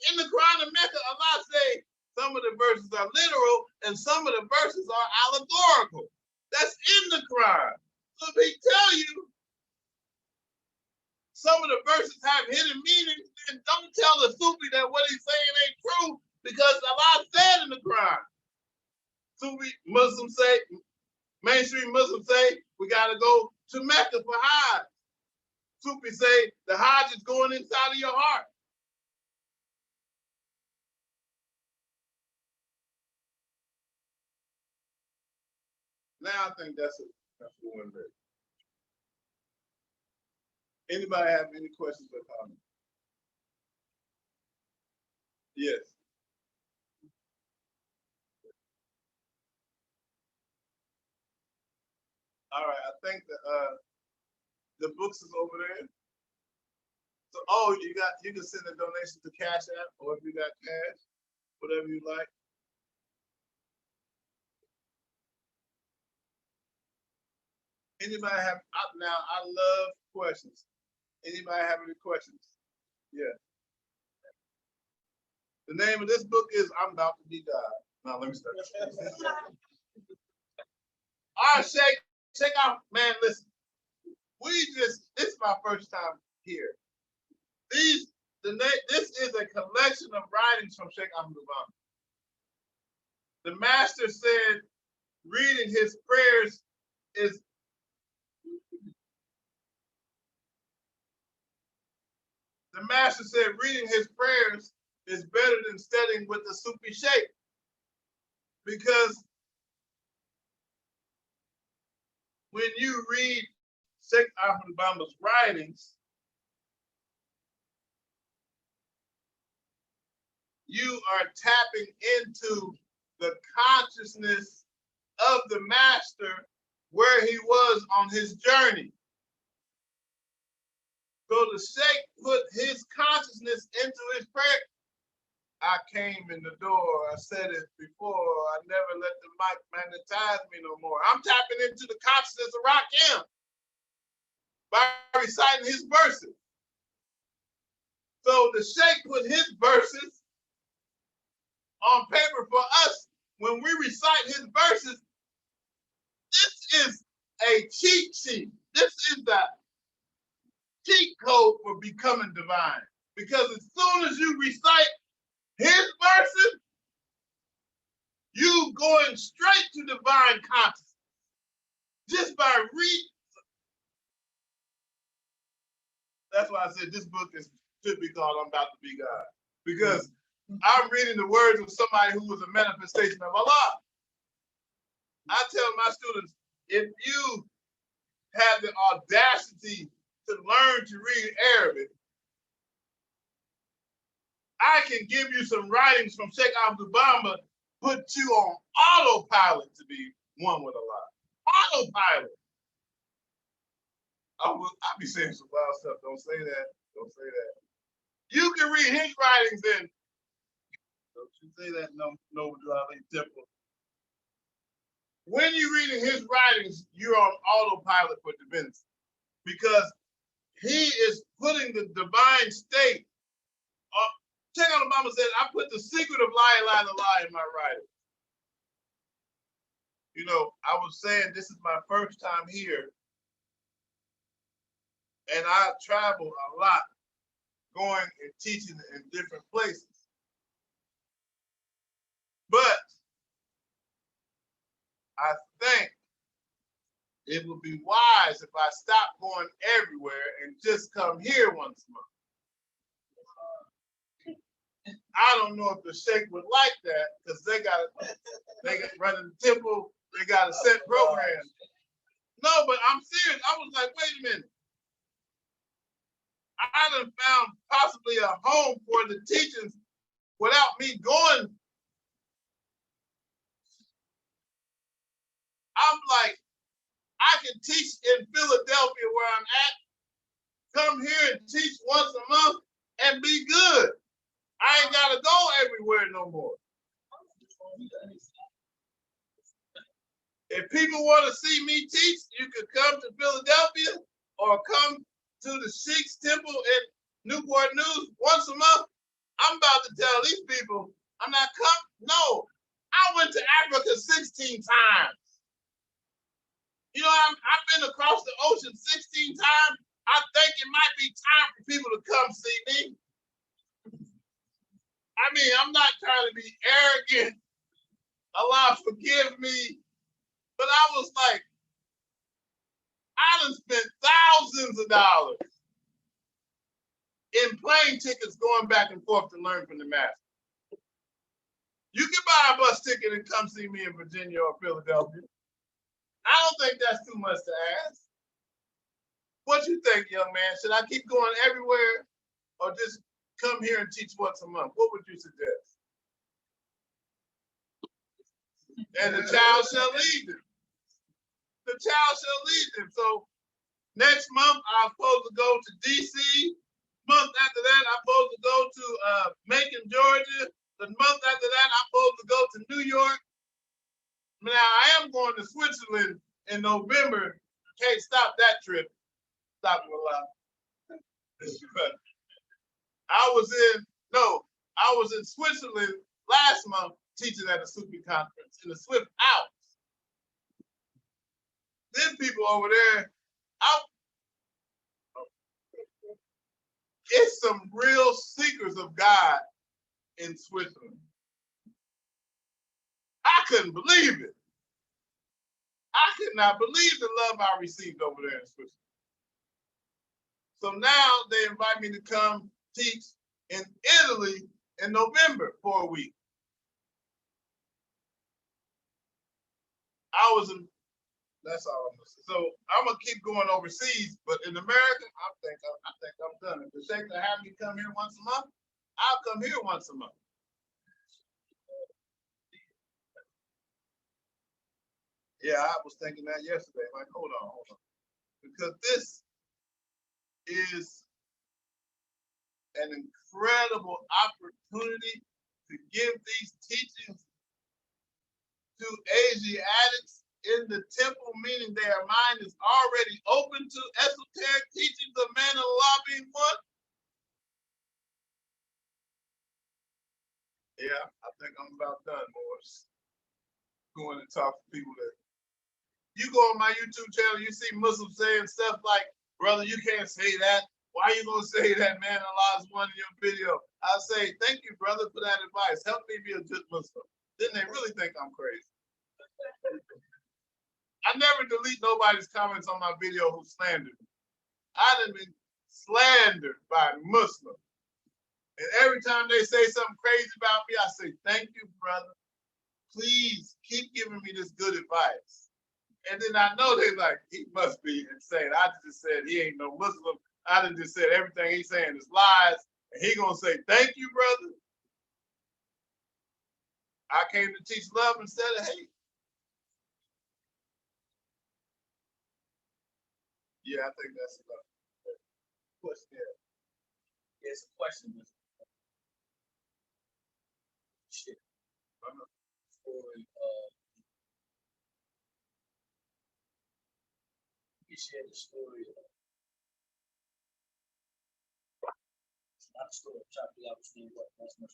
In the Quran of Mecca, Allah say some of the verses are literal and some of the verses are allegorical. That's in the Quran. So if he tell you some of the verses have hidden meanings, then don't tell the Sufi that what he's saying ain't true because Allah said in the Quran. gotta go to Mecca for Hajj. Sufi say the Hajj is going inside of your heart. Now I think that's one day. Anybody have any questions or comments? Yes. All right. I think the books is over there. So, oh, you can send a donation to Cash App, or if you got cash, whatever you like. Anybody have now? I love questions. Anybody have any questions? Yeah. The name of this book is "I'm About to Be God." Now let me start. All right, Cheikh out, man. Listen, this is my first time here. This is a collection of writings from Cheikh Ahmadou. The master said reading his prayers is the master said reading his prayers is better than studying with the Sufi Sheikh, because when you read Cheikh Ahmadou Bamba's writings, you are tapping into the consciousness of the master where he was on his journey. So the Sheikh put his consciousness into his prayer. I came in the door, I said it before, I never let the mic magnetize me no more. I'm tapping into the consciousness of Rakim by reciting his verses. So the Sheikh put his verses on paper for us. When we recite his verses, this is a cheat sheet. This is the cheat code for becoming divine. Because as soon as you recite his verses, you going straight to divine consciousness. Just by reading. That's why I said this book should be called "I'm About to Be God." Because I'm reading the words of somebody who was a manifestation of Allah. I tell my students, if you have the audacity to learn to read Arabic, I can give you some writings from Cheikh Ahmadou Bamba, put you on autopilot to be one with Allah. Autopilot. I'll be saying some wild stuff. Don't say that. Don't say that. You can read his writings and don't you say that, no, temple. When you're reading his writings, you're on autopilot for divinity, because he is putting the divine state. Cheikh Ahmadou Bamba said, I put the secret of La ilaha illallah in my writing. You know, I was saying this is my first time here, and I travel a lot, going and teaching in different places. But I think it would be wise if I stop going everywhere and just come here once a month. I don't know if the Sheikh would like that, because they got running the temple, they got a set program. No, but I'm serious. I was like, wait a minute. I done found possibly a home for the teachings without me going. I'm like, I can teach in Philadelphia where I'm at, come here and teach once a month and be good. I ain't gotta go everywhere no more. If people want to see me teach, you could come to Philadelphia or come to the Sheikh's Temple in Newport News once a month. I'm about to tell these people I'm not coming. No, I went to Africa 16 times. You know, I've been across the ocean 16 times. I think it might be time for people to come see me. I mean, I'm not trying to be arrogant. Allah forgive me. But I was like, I done spent thousands of dollars in plane tickets going back and forth to learn from the master. You can buy a bus ticket and come see me in Virginia or Philadelphia. I don't think that's too much to ask. What you think, young man? Should I keep going everywhere or just come here and teach once a month? What would you suggest? And the child shall lead them. The child shall lead them. So next month, I'm supposed to go to D.C. Month after that, I'm supposed to go to Macon, Georgia. The month after that, I'm supposed to go to New York. Now, I am going to Switzerland in November. Can't stop that trip. Stop me a lot. I was in Switzerland last month teaching at a Sufi conference in the Swift Alps. Then people over there, it's some real seekers of God in Switzerland. I couldn't believe it. I could not believe the love I received over there in Switzerland. So now they invite me to come teach in Italy in November for a week. That's all I'm gonna say. So I'm gonna keep going overseas, but in America, I think I'm done. If the Sheikh will have me come here once a month, I'll come here once a month. Yeah, I was thinking that yesterday. Like, hold on. Because this is an incredible opportunity to give these teachings to Asiatics in the temple, meaning their mind is already open to esoteric teachings of man and Allah being one. Yeah, I think I'm about done, Moorish. Going and talk to people that you go on my YouTube channel, you see Muslims saying stuff like, brother, you can't say that. Why are you gonna say that, man? Allah's one in your video. I say, thank you, brother, for that advice. Help me be a good Muslim. Then they really think I'm crazy. I never delete nobody's comments on my video who slandered me. I've been slandered by Muslims. And every time they say something crazy about me, I say, thank you, brother. Please keep giving me this good advice. And then I know they like, he must be insane. I just said he ain't no Muslim. I just said everything he's saying is lies. And he gonna say, thank you, brother. I came to teach love instead of hate. Yeah, I think that's enough. What's there? There's a question. Shit. Story you share the story of it's not a story of chocolate. I was saying what that's much.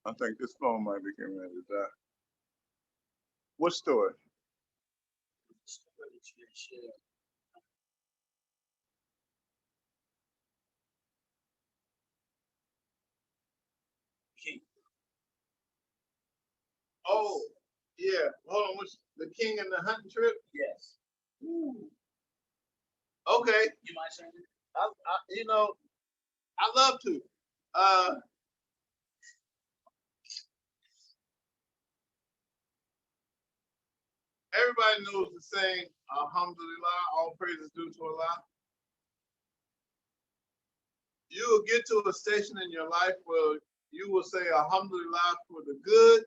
I think this phone might be getting ready to die. What story? The story that you share. King. Oh, yeah. Hold on. What's the king and the hunting trip? Yes. Ooh. Okay. You mind saying it? I love to. Everybody knows the saying, Alhamdulillah, all praises due to Allah. You will get to a station in your life where you will say Alhamdulillah for the good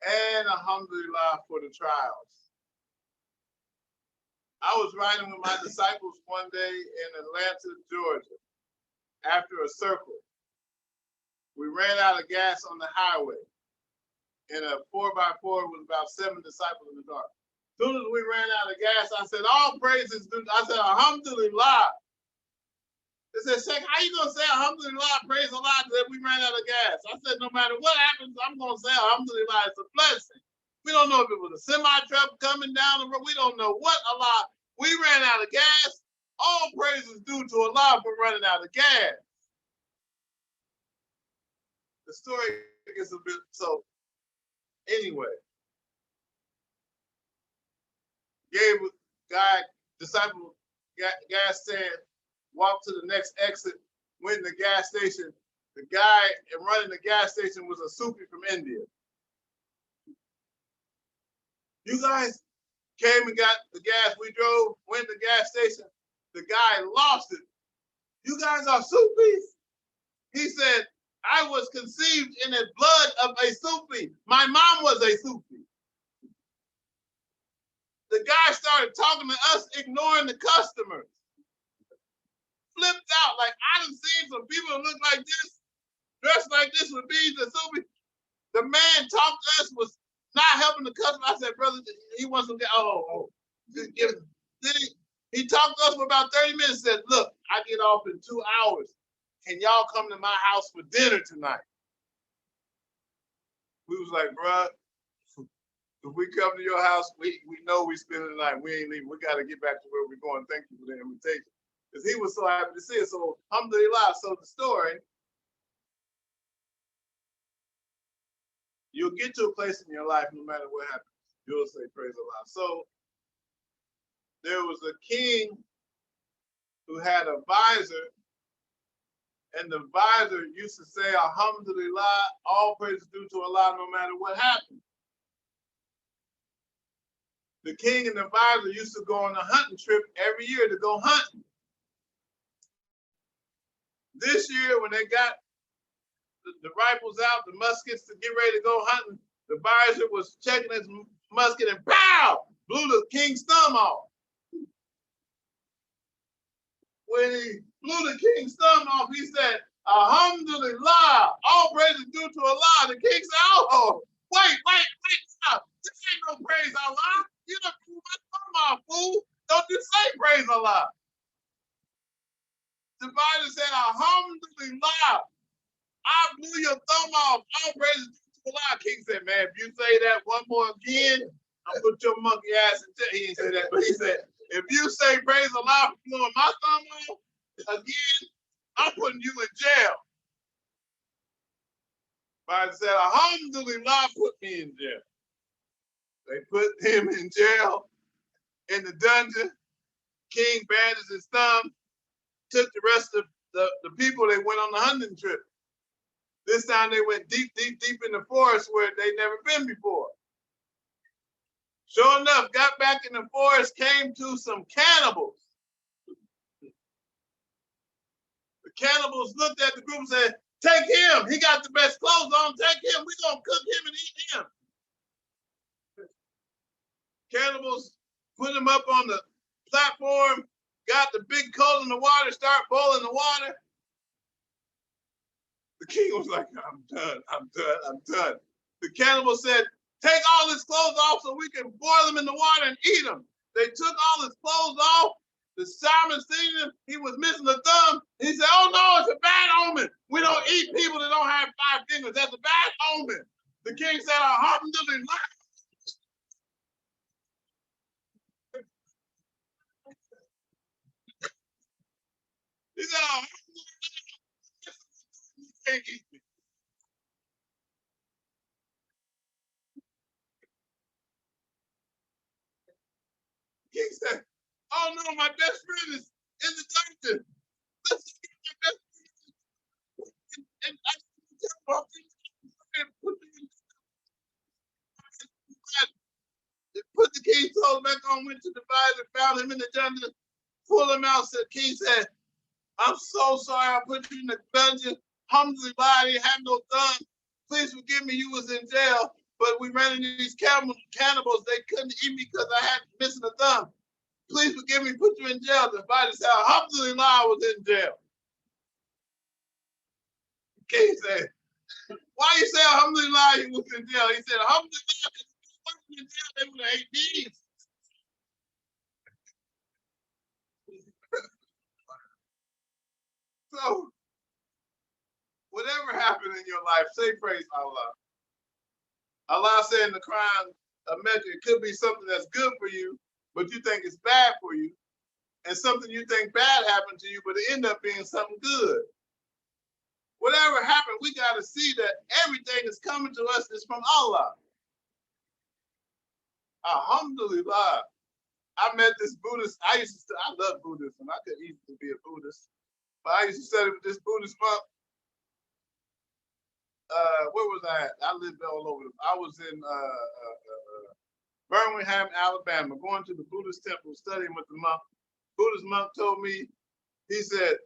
and Alhamdulillah for the trials. I was riding with my disciples one day in Atlanta, Georgia, after a circle. We ran out of gas on the highway. In a 4x4 with about 7 disciples in the car. As soon as we ran out of gas, I said, all praises due. I said, Alhamdulillah. They said, Sheikh, how you gonna say Alhamdulillah, praise Allah, that we ran out of gas? I said, no matter what happens, I'm gonna say Alhamdulillah, it's a blessing. We don't know if it was a semi-truck coming down the road. We don't know what Allah We ran out of gas. All praise is due to Allah for running out of gas. The story gets a bit so. Anyway, gave guy disciple gas stand, walked to the next exit, went in the gas station. The guy running the gas station was a Sufi from India. You guys came and got the gas. We drove, went to the gas station. The guy lost it. You guys are Sufis? He said, I was conceived in the blood of a Sufi. My mom was a Sufi. The guy started talking to us, ignoring the customers. Flipped out, like I done seen some people that look like this, dressed like this with beads and Sufi. The man talked to us, was not helping the customer. I said, brother, he wants to get, Then he talked to us for about 30 minutes, said, look, I get off in 2 hours. Can y'all come to my house for dinner tonight? We was like, bruh, if we come to your house, we know we spending the night. We ain't leaving. We got to get back to where we're going. Thank you for the invitation. Because he was so happy to see us. So, alhamdulillah. So the story, you'll get to a place in your life, no matter what happens, you'll say, praise Allah. So there was a king who had a visor, and the visor used to say, alhamdulillah, all praise is due to Allah, no matter what happens. The king and the visor used to go on a hunting trip every year to go hunting. This year, when they got the rifles out, the muskets to get ready to go hunting, the visor was checking his musket and pow! Blew the king's thumb off. When he blew the king's thumb off, he said, alhamdulillah, all praise is due to Allah. The king said, oh, wait, stop. This ain't no praise Allah. You done blew my thumb off, fool. Don't you say praise Allah. The Bible said, alhamdulillah, I blew your thumb off. All praise is due to Allah. King said, man, if you say that one more again, I'll put your monkey ass in jail. He didn't say that, but he said, if you say praise Allah for blowing my thumb off again, I'm putting you in jail. Bible said, alhamdulillah, put me in jail. They put him in jail in the dungeon. King bandaged his thumb, took the rest of the people, they went on the hunting trip. This time they went deep in the forest where they'd never been before. Sure enough, got back in the forest, came to some cannibals. The cannibals looked at the group and said, take him. He got the best clothes on. Take him. We're going to cook him and eat him. Cannibals put him up on the platform, got the big coal in the water, start boiling the water. The king was like, I'm done. The cannibal said, take all his clothes off so we can boil them in the water and eat them. They took all his clothes off. The shaman seen him. He was missing a thumb. He said, oh no, it's a bad omen. We don't eat people that don't have 5 fingers. That's a bad omen. The king said, alhamdulillah. He said, you can't eat me. He said, oh no, my best friend is in the dungeon. Let's get my best friend. And I put the king's clothes back on, went to the visor, found him in the dungeon, pulled him out, said, king said, I'm so sorry I put you in the dungeon. Alhamdulillah, I didn't have no thumb. Please forgive me, you was in jail. But we ran into these cannibals. They couldn't eat me because I had missing a thumb. Please forgive me, put you in jail. The fighter said, alhamdulillah, I was in jail. The king said, why you say alhamdulillah he was in jail? He said, alhamdulillah, if he wasn't in jail, they would have ate bees. So, whatever happened in your life, say praise Allah. Allah said in the Quran, it could be something that's good for you, but you think it's bad for you, and something you think bad happened to you, but it ended up being something good. Whatever happened, we got to see that everything is coming to us is from Allah. Alhamdulillah. I met this Buddhist. I love Buddhism. I could easily be a Buddhist. But I used to study with this Buddhist monk. Where was I at? I lived all over. I was in Birmingham, Alabama, going to the Buddhist temple, studying with the monk. Buddhist monk told me, he said,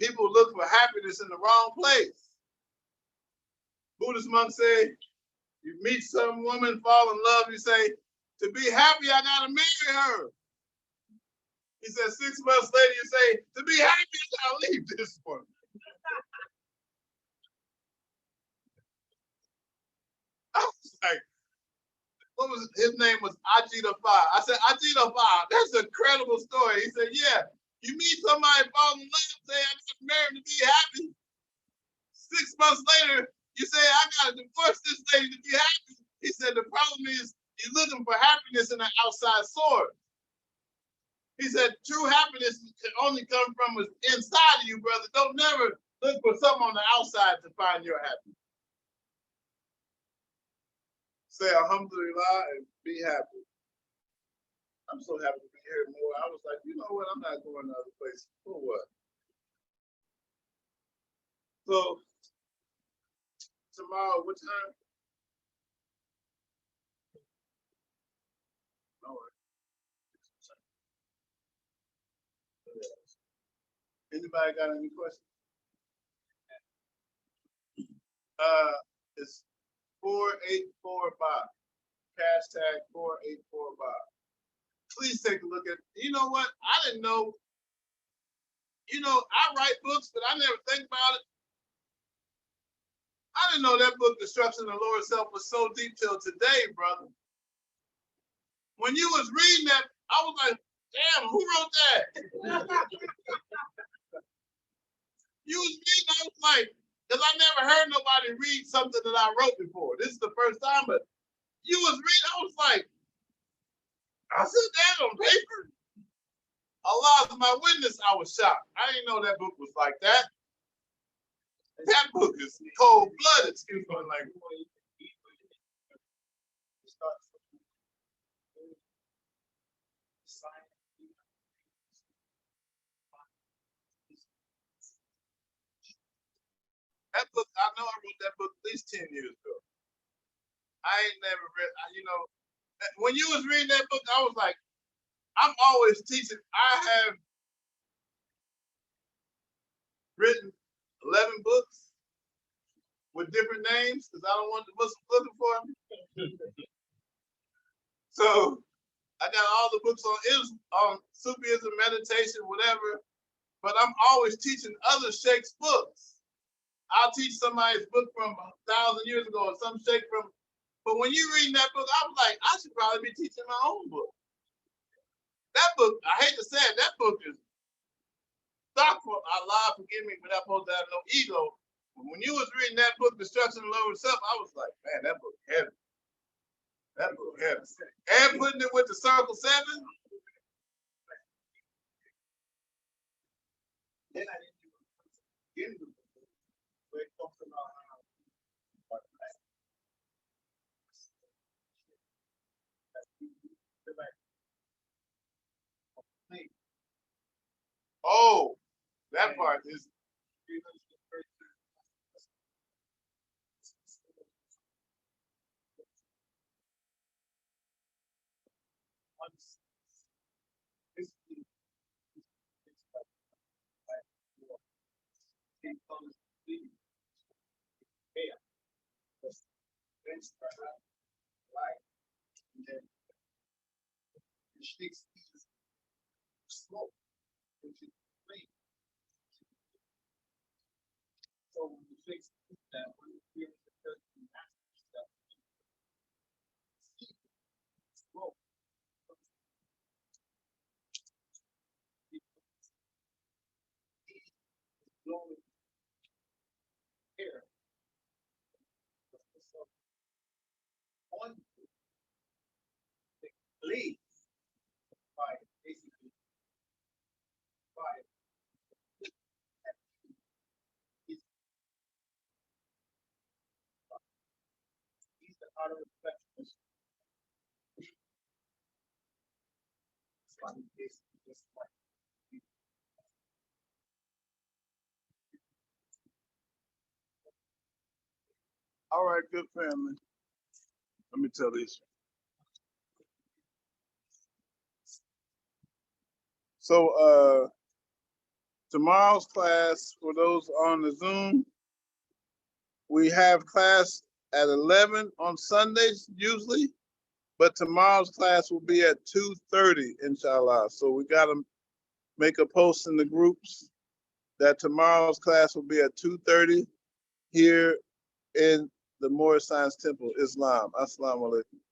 people look for happiness in the wrong place. Buddhist monk said, you meet some woman, fall in love, you say, to be happy, I gotta marry her. He said 6 months later, you say, to be happy, I gotta leave this one. I was like, what was his name was Ajita Fa. I said, Ajita Fa, that's an incredible story. He said, yeah, you meet somebody, fall in love, say, I got married to be happy. 6 months later, you say, I gotta divorce this lady to be happy. He said, the problem is you're looking for happiness in an outside source. He said, true happiness can only come from inside of you, brother. Don't never look for something on the outside to find your happiness. Say alhamdulillah and be happy. I'm so happy to be here more. I was like, you know what? I'm not going to other places. For what? So tomorrow, what time? All right. Anybody got any questions? It's 4845. Hashtag 4845. Please take a look at. You know what? I didn't know. You know, I write books, but I never think about it. I didn't know that book, Destruction of the Lower Self, was so deep till today, brother. When you was reading that, I was like, damn, who wrote that? You was reading, I was like, because I never heard nobody read something that I wrote before. This is the first time, but you was reading, I was like, I said that on paper. Allah is my witness, I was shocked. I didn't know that book was like that. That book is cold-blooded, excuse my language. That book, I know I wrote that book at least 10 years ago. I ain't never read, you know, when you was reading that book, I was like, I'm always teaching. I have written 11 books with different names because I don't want the Muslims looking for me. So I got all the books on Sufism, meditation, whatever. But I'm always teaching other sheikhs' books. I'll teach somebody's book from 1,000 years ago or some sheikh from. But when you reading that book, I was like, I should probably be teaching my own book. That book, I hate to say it, that book is stock for Allah, forgive me, but I'm supposed to have no ego. But when you was reading that book, Destruction of the Lower Self, I was like, man, that book heavy. That book heavy. And putting it with the Circle 7. Then I didn't get into it. Where it talks about how oh, that part is smoke, which is clean. So when you fix that, when you feel the person stuff, smoke. Blowing air. On leave. Out of respect. All right, good family. Let me tell these. So tomorrow's class, for those on the Zoom, we have class at 11 on Sundays usually, but tomorrow's class will be at 2:30, inshallah. So we got to make a post in the groups that tomorrow's class will be at 2:30 here in the Moorish Science Temple, Islam. Assalamu alaikum.